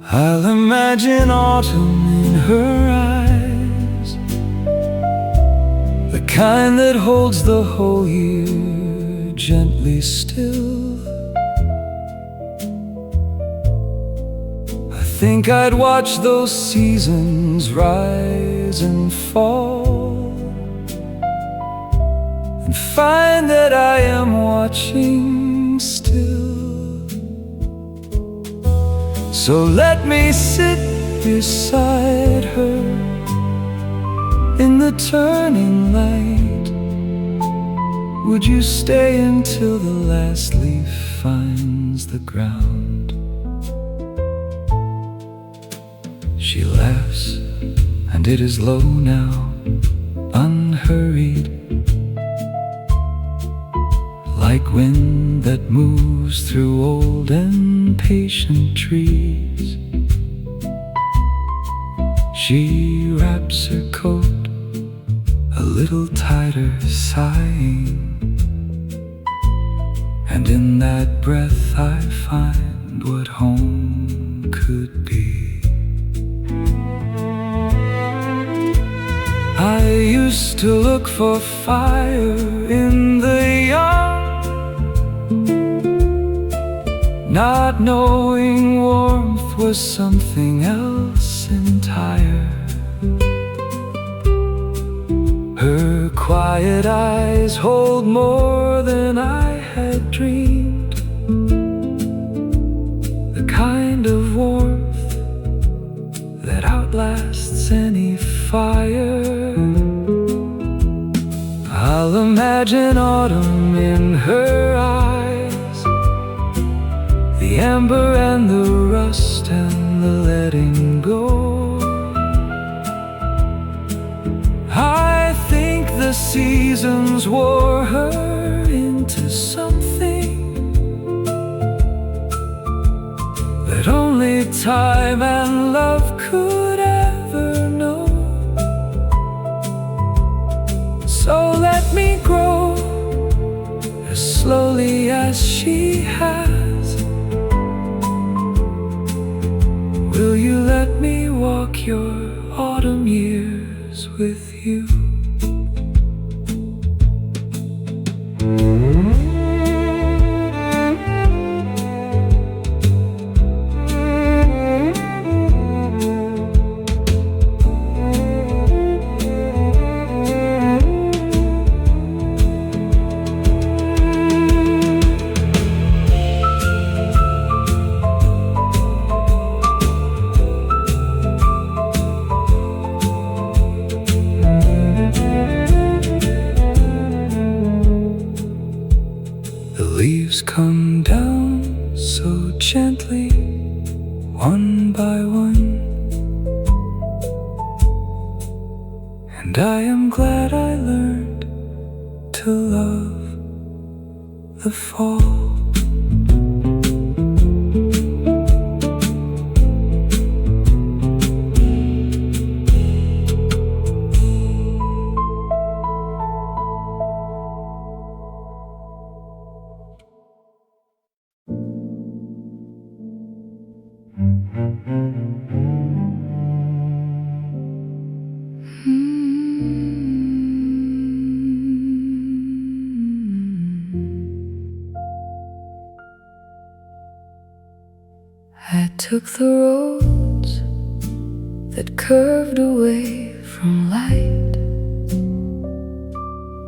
I'll imagine autumn in her eyes, the kind that holds the whole year gently still. I think I'd watch those seasons rise and fall, and find that I am watching still. So let me sit beside her in the turning light, Would you stay until the last leaf finds the ground? She laughs, and it is low now, unhurried, like wind that moves through old and patient trees. She wraps her coat a little tighter, sighing, and in that breath I find what home could be. I used to look for fire in the young, not knowing warmth was something else entire. Her quiet eyes hold more than I had dreamed, the kind of warmth that outlasts any fire. I'll imagine autumn in her eyes, the amber and the rust and the letting go. I think the seasons wore her into something that only time and love could ever know. So let me grow as slowly as she has. Will you let me walk your autumn years with you? Come down so gently, one by one, and I am glad I learned to love the fall. I took the roads that curved away from light,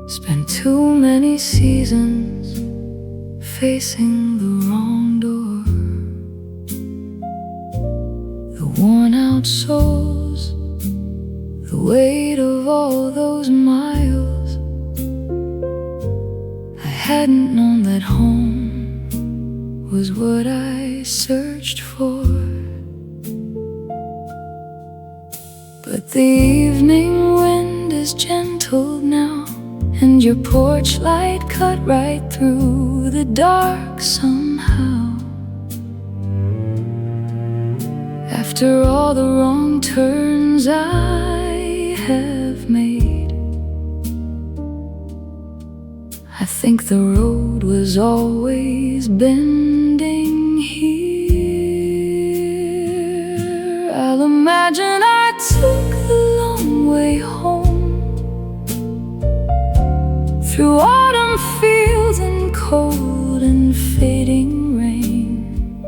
spent too many seasons facing the wrong door. The worn out souls, the weight of all those miles. I hadn't known that home was what I searched for. But the evening wind is gentle now, and your porch light cut right through the dark somehow. After all the wrong turns I have made, I think the road was always bending here. I'll imagine I took the long way home, through autumn fields and cold and fading rain.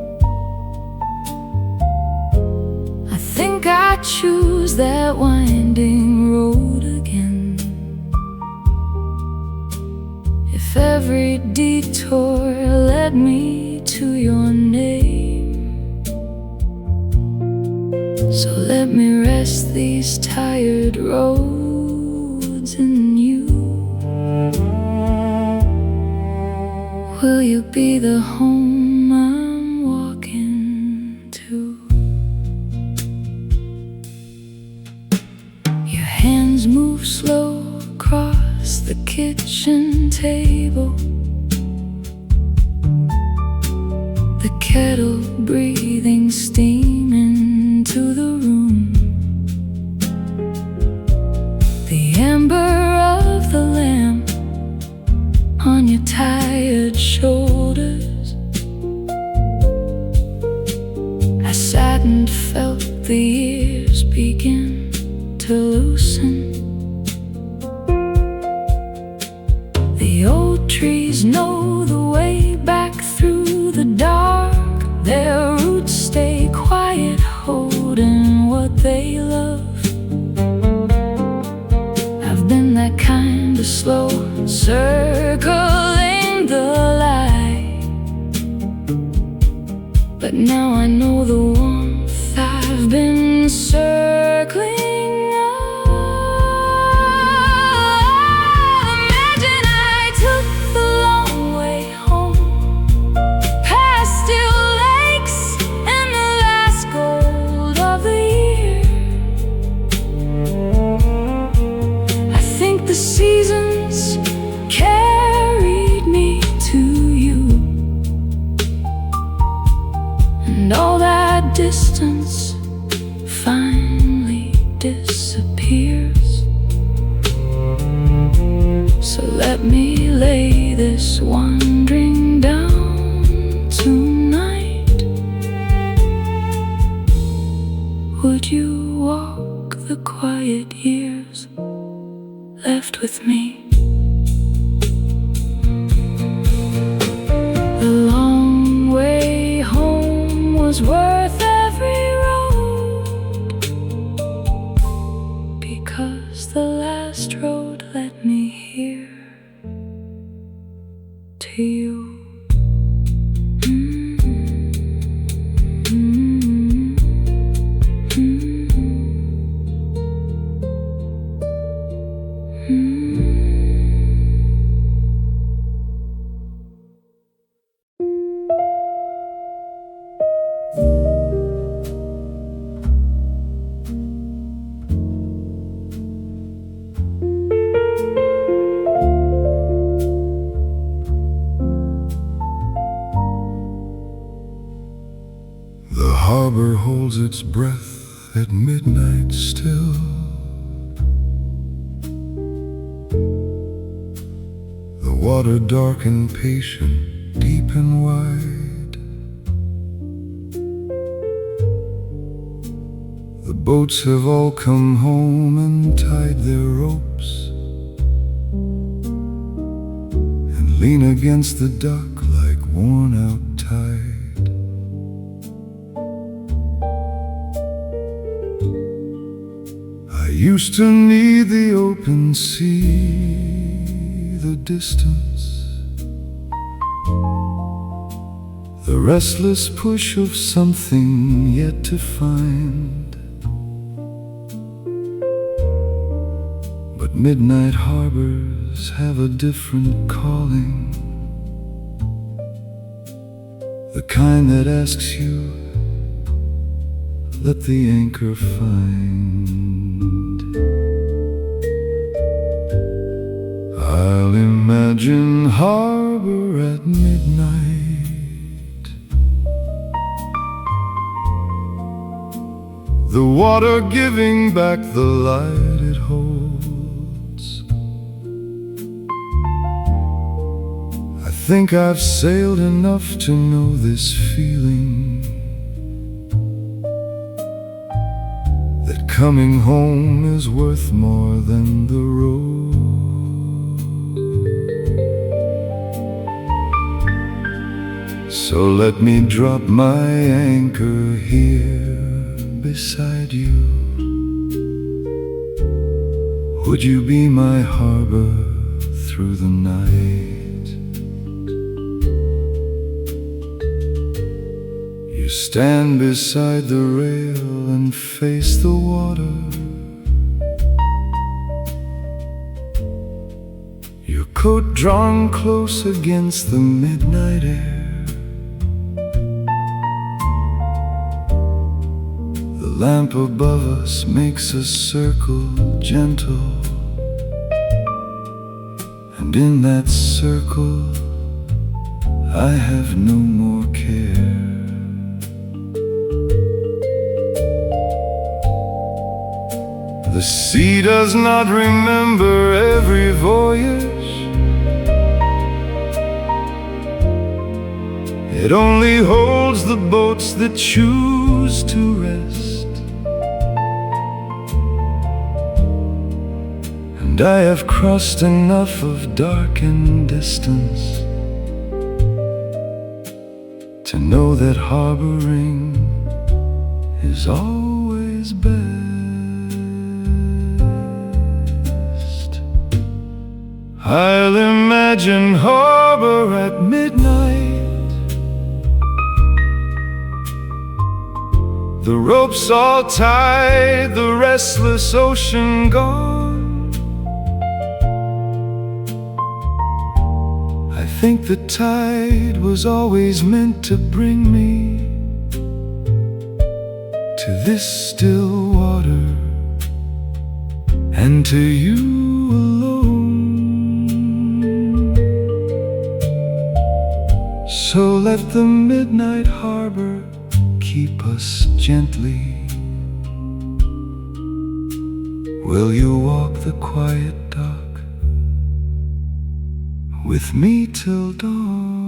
I think I choose that winding road again, if every detour led me to your name. So let me rest these tired roads in you. be the home I'm walking to. Your hands move slow across the kitchen table, the kettle breathing steam into the room, the amber of the lamp on your tired shoulders. I sat and felt the years begin to loosen. The old trees know the way back through the dark. Their roots stay quiet, holding what they love. I've been that kind of slow, circling the light, but now I know the warmth I've been circling. Imagine I took the long way home, past still lakes and the last gold of the year. I think the seasons carried me to you, and all that distance finally disappears. So let me lay this wandering down tonight. Would you walk the quiet years left with me? The long way home was worth every road, because the last road led me here to you. The harbor holds its breath at midnight still. The water dark and patient, deep and wide. The boats have all come home and tied their ropes, and lean against the dock like worn out tide. I used to need the open sea, the distance, the restless push of something yet to find. But midnight harbors have a different calling, the kind that asks you, let the anchor find. I'll imagine harbor at midnight, the water giving back the light it holds. I think I've sailed enough to know this feeling, that coming home is worth more than the road. So let me drop my anchor here beside you. Would you be my harbor through the night? You stand beside the rail and face the water. your coat drawn close against the midnight air. The lamp above us makes a circle gentle, and in that circle I have no more care. The sea does not remember every voyage, it only holds the boats that choose to rest. And I have crossed enough of darkened distance to know that harboring is always best. I'll imagine harbor at midnight, the ropes all tied, the restless ocean gone. I think the tide was always meant to bring me to this still water and to you alone. So let the midnight harbor keep us gently. Will you walk the quiet dock with me till dawn?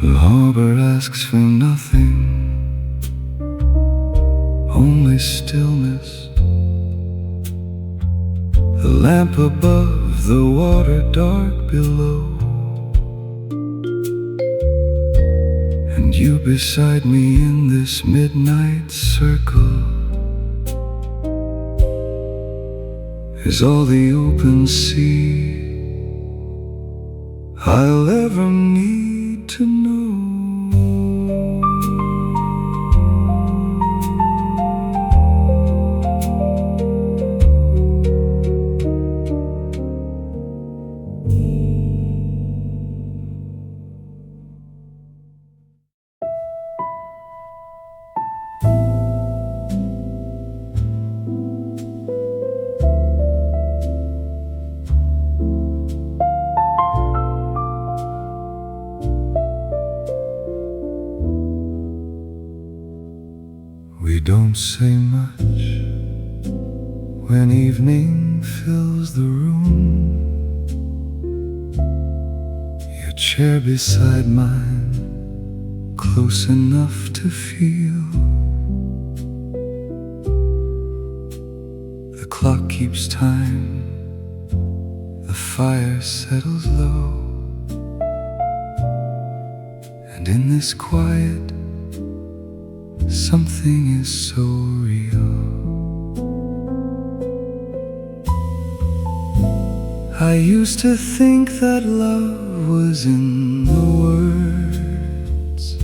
The harbor asks for nothing, only stillness. The lamp above, the water dark below, and you beside me in this midnight circle is all the open sea I'll ever need to know. We don't say much when evening fills the room. Your chair beside mine, close enough to feel. The clock keeps time, the fire settles low, and in this quiet something is so real. I used to think that love was in the words,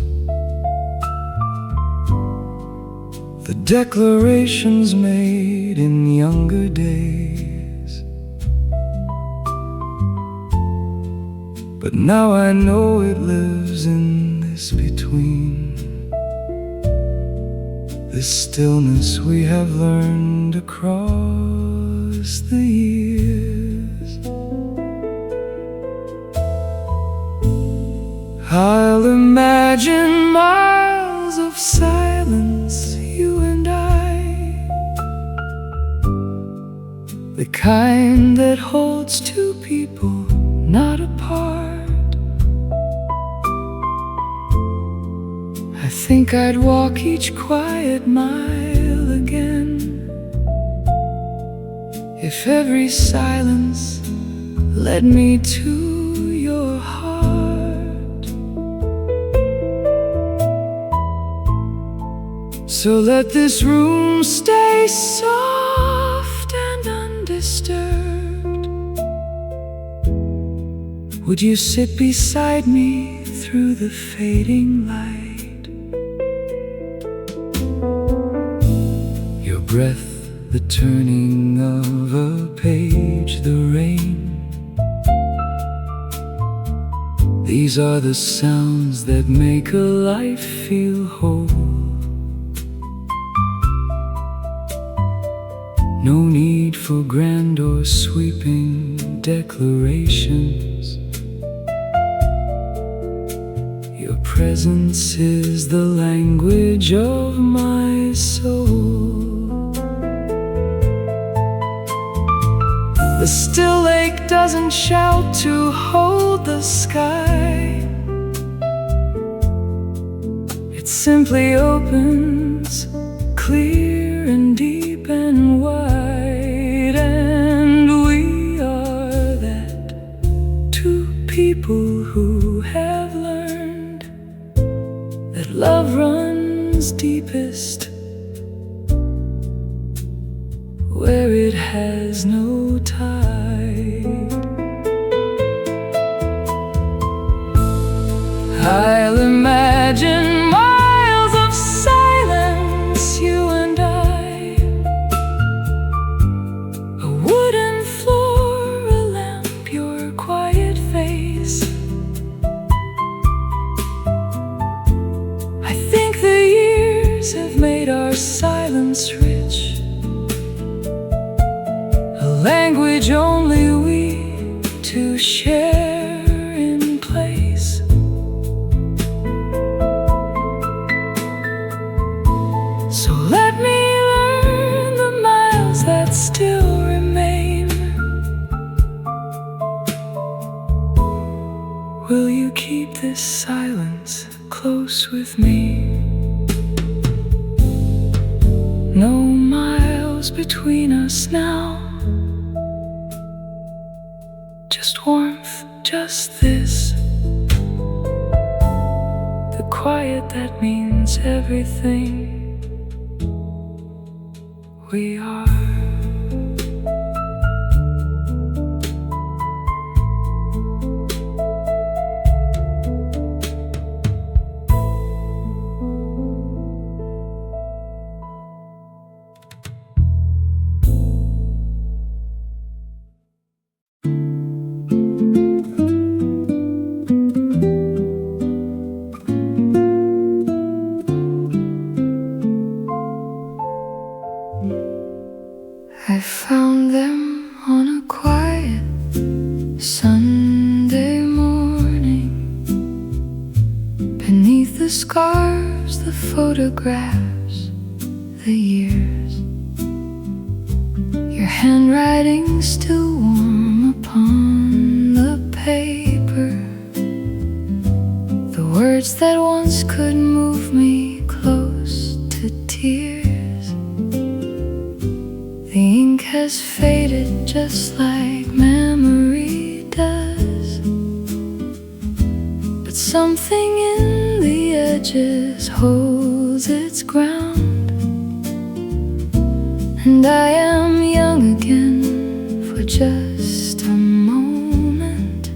the declarations made in younger days. But now I know it lives in this between, this stillness we have learned across the years. I'll imagine miles of silence, you and I, the kind that holds two people not apart. I think I'd walk each quiet mile again if every silence led me to your heart. So let this room stay soft and Would you sit beside me through the fading light? Your breath, the turning of a page, the rain. These are the sounds that make a life feel whole. No need for grand or sweeping declarations. Your presence is the language of my soul. The still lake doesn't shout to hold the sky. It simply opens, clear and deep and wide. And we are that two people who have learned that love runs deepest where it has no tide. I'll imagine miles of silence, you and I. A wooden floor, a lamp, your quiet face. I think the years have made our silence rich, a language only we two share in place. So let me learn the miles that still remain. Will you keep this silence close with me? No miles between us now, just warmth, just this, the quiet that means everything. We are. I found them on a quiet Sunday morning, beneath the scarves, the photographs, the years. Your handwriting still warm upon the paper, the words that once could move me close to tears. The ink has faded just like memory does, but something in the edges holds its ground. And I am young again for just a moment,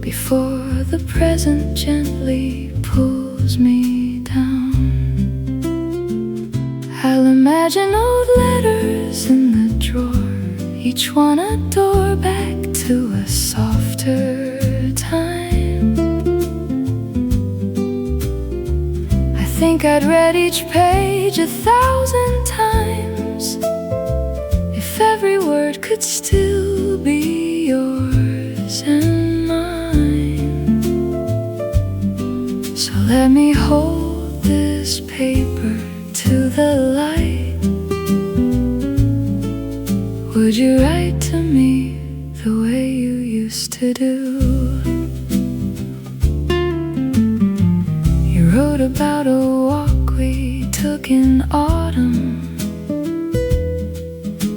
before the present gently pulls me down. I'll imagine old letters in the drawer, each one a door back to a softer time. I think I'd read each page 1,000 times if every word could still be yours and mine. So let me hold this paper to the light. Would you write to me the way you used to do? You wrote about a walk we took in autumn,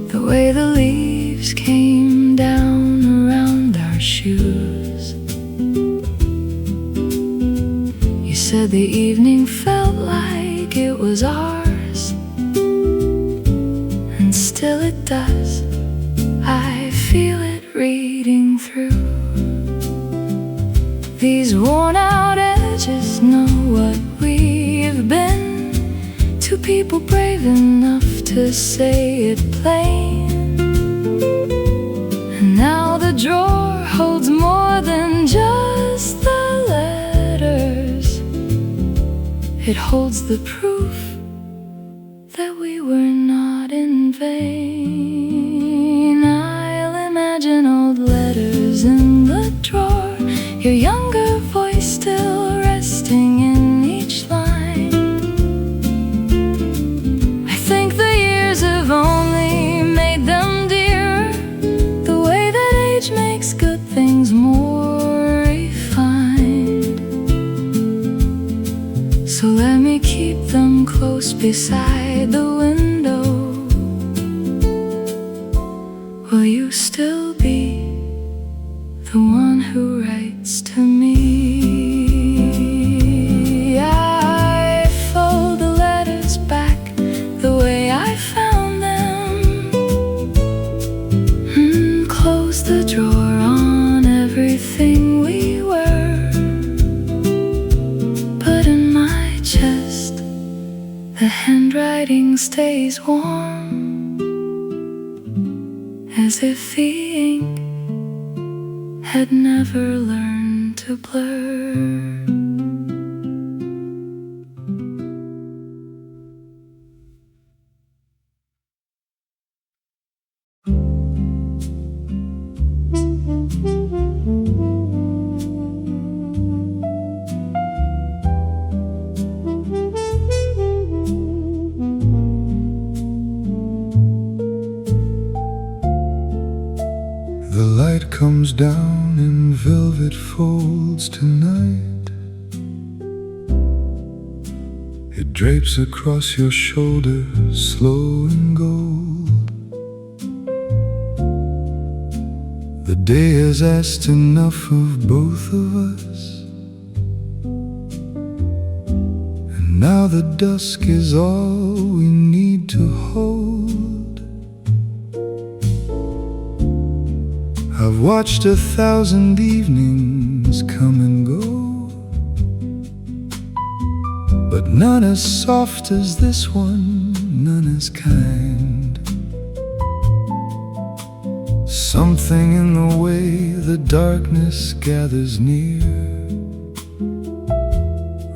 the way the leaves came down around our shoes. You said the evening felt like it was ours, and still it does. I feel it reading through These worn out edges know what we've been. Two people brave enough to say it plain. And now the drawer holds more than just the letters. It holds the proof that we were not in vain. I'll imagine old letters in the drawer, your younger voice still resting in each line. I think the years have only made them dearer, the way that age makes good things more refined. So let me keep them close beside the window. Will you still be the one who writes to me? I fold the letters back the way I found them, close the drawer on everything we were. But in my chest, the handwriting stays warm, as if the ink had never learned to blur. The light comes down in velvet folds tonight. It drapes across your shoulders, slow and gold. The day has asked enough of both of us, and now the dusk is all we need to hold. I've watched 1,000 evenings come and go, but none as soft as this one, none as kind. Something in the way the darkness gathers near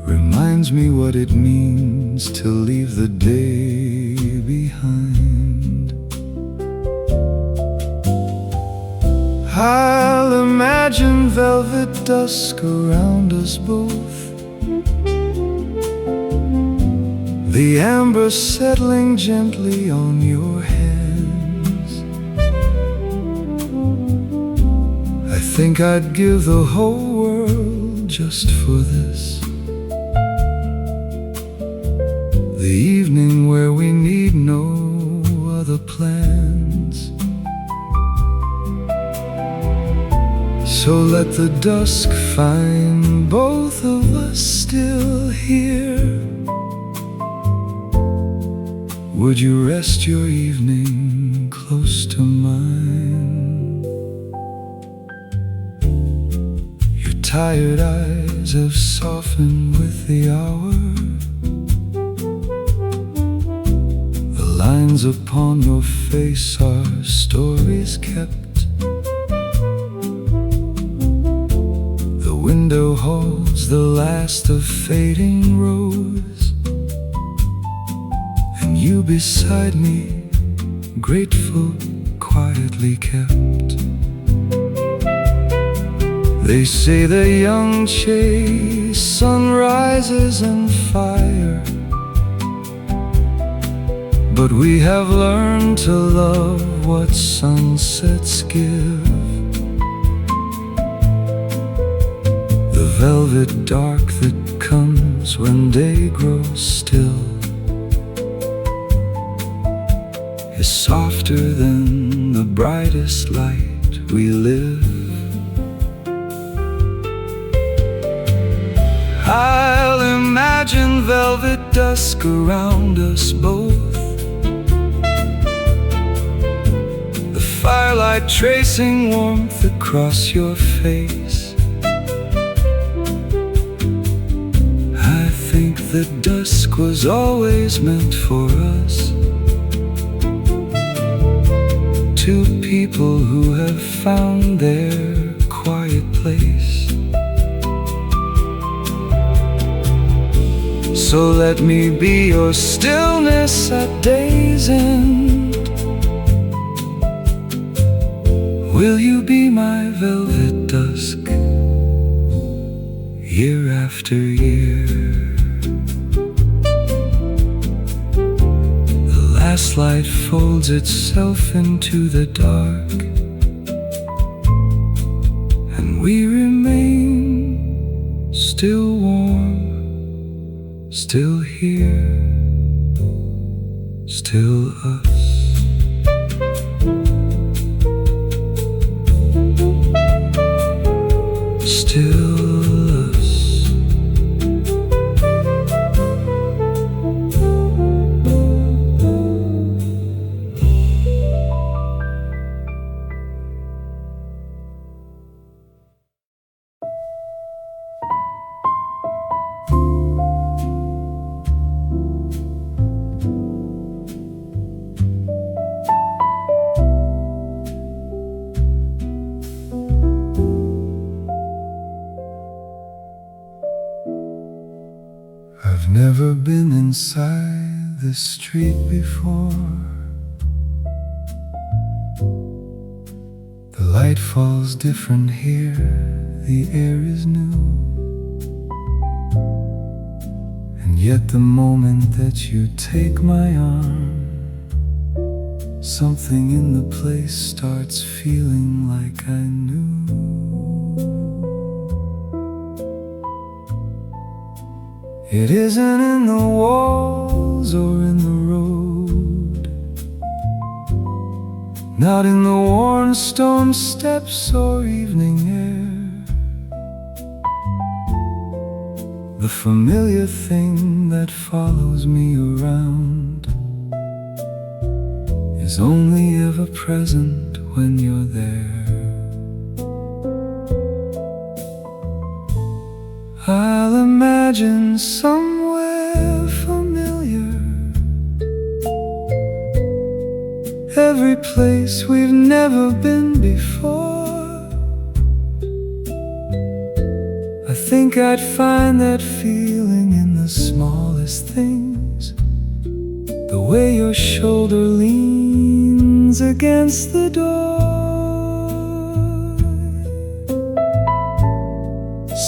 reminds me what it means to leave the day behind. I'll imagine velvet dusk around us both, the amber settling gently on your hands. I think I'd give the whole world just for this, the evening where we need no other plans. So let the dusk find both of us still here. Would you rest your evening close to mine? Your tired eyes have softened with the hour. The lines upon your face are stories kept. The window holds the last of fading rose, and you beside me, grateful, quietly kept. They say the young chase sunrises and fire, but we have learned to love what sunsets give. The velvet dark that comes when day grows still is softer than the brightest light we live. I'll imagine velvet dusk around us both, the firelight tracing warmth across your face. that dusk was always meant for us. Two people who have found their quiet place. So let me be your stillness at day's end. Will you be my velvet dusk, year after year? The last light folds itself into the dark, and we remain still warm, still here, still us. Still us. I've never been inside this street before. The light falls different here, the air is new. And yet the moment that you take my arm, something in the place starts feeling like I knew. It isn't in the walls or in the road, not in the worn stone steps or evening air. The familiar thing that follows me around is only ever present when you're there. I'll imagine somewhere familiar, every place we've never been before. I think I'd find that feeling in the smallest things, the way your shoulder leans against the door.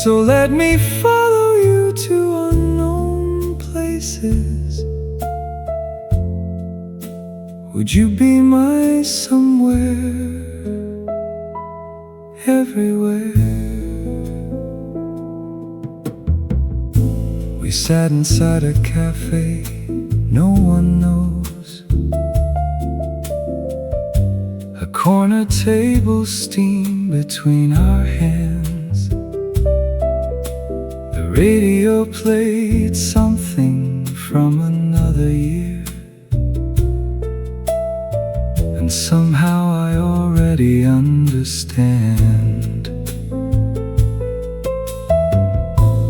So let me follow you to unknown places. Would you be my somewhere, everywhere? We sat inside a cafe no one knows, a corner table steam between our hands. Radio played something from another year, and somehow I already understand.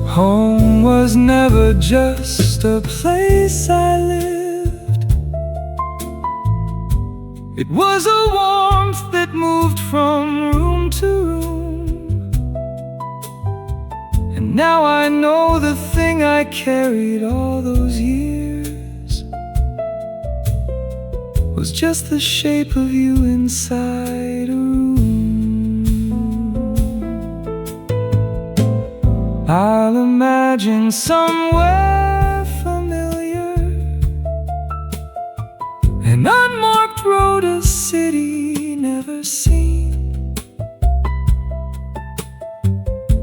Home was never just a place I lived. It was a warmth that moved from room to room. And now I know the thing I carried all those years was just the shape of you inside a room. I'll imagine somewhere familiar, an unmarked road, a city never seen.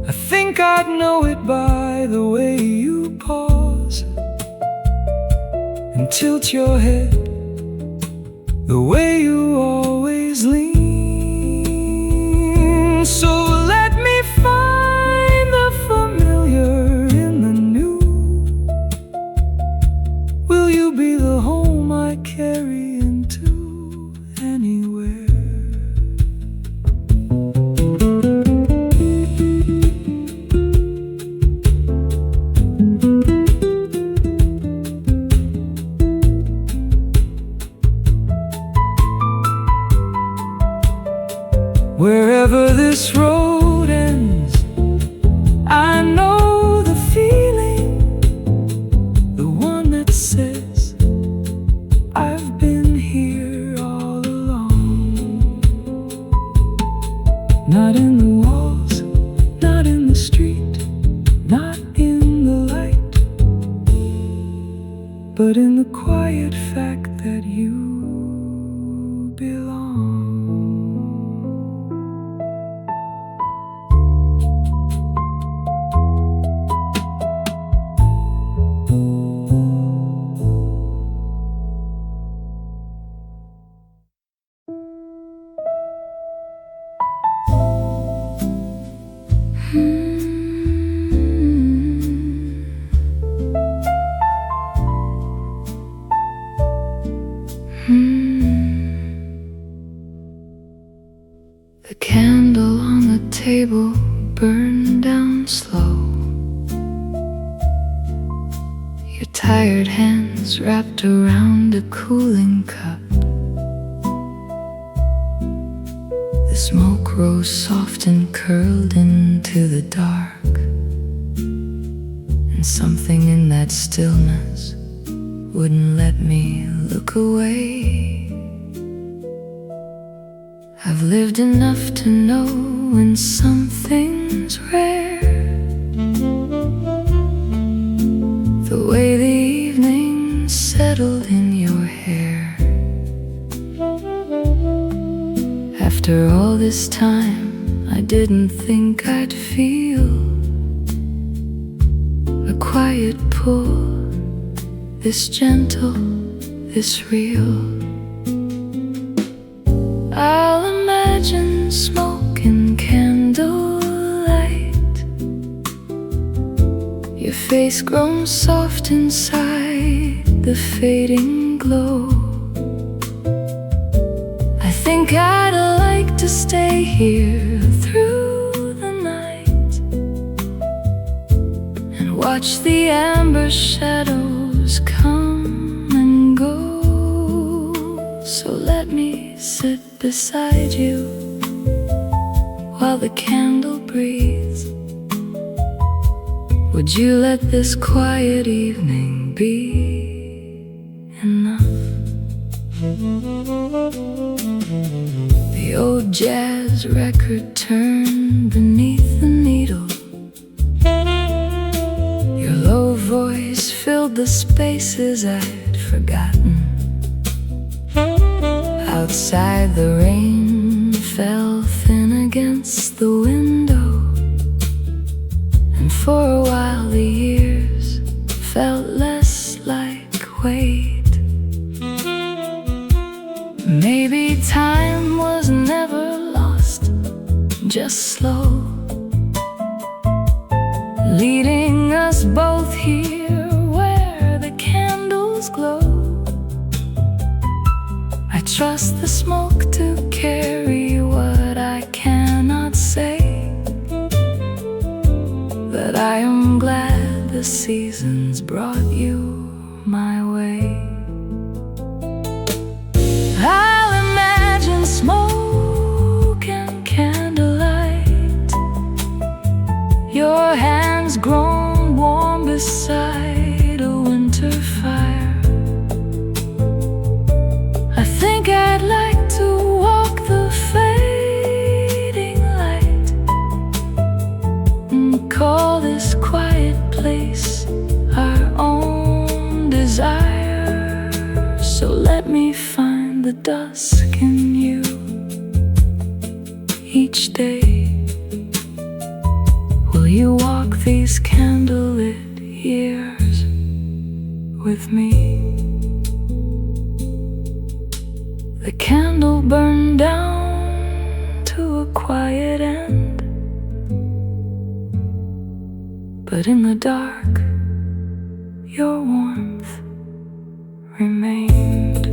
I think I'd know it by the way you pause and tilt your head, the way you always lean. So let me find the familiar in the new. Will you be the home I carry into anywhere? Wherever this road ends, I know the feeling, the one that says I've been here all along. Not in the walls, not in the street, not in the light, but in the quiet fact that you belong. The candle on the table burned down slow. Your tired hands wrapped around a cooling cup. The smoke rose soft and curled into the dark, and something in that stillness wouldn't let me look away. I've lived enough to know when something's rare, the way the evening settled in your hair. After all this time, I didn't think I'd feel a quiet pull, this gentle, this real. I'll imagine smoke and candlelight, your face grown soft inside the fading glow. I think I'd like to stay here through the night and watch the amber shadows come and go. So let me sit beside you while the candle breathes. Would you let this quiet evening be enough? The old jazz record turned beneath the needle. Your low voice filled the spaces I'd forgotten. Outside the rain fell thin against the window, and for a while the years felt less like weight. Maybe time was never lost, just slow, leading us both here where the candles glow. I trust the smoke to carry what I cannot say, but I am glad the seasons brought you my way. I'll imagine smoke and candlelight, your hands grown warm beside a winter fire. I think I'd like to walk the fading light and call this quiet place our own desire. So let me find the dusk in you each day. Will you walk these candlelit years with me? The candle burned down to a quiet end, but in the dark, your warmth remained.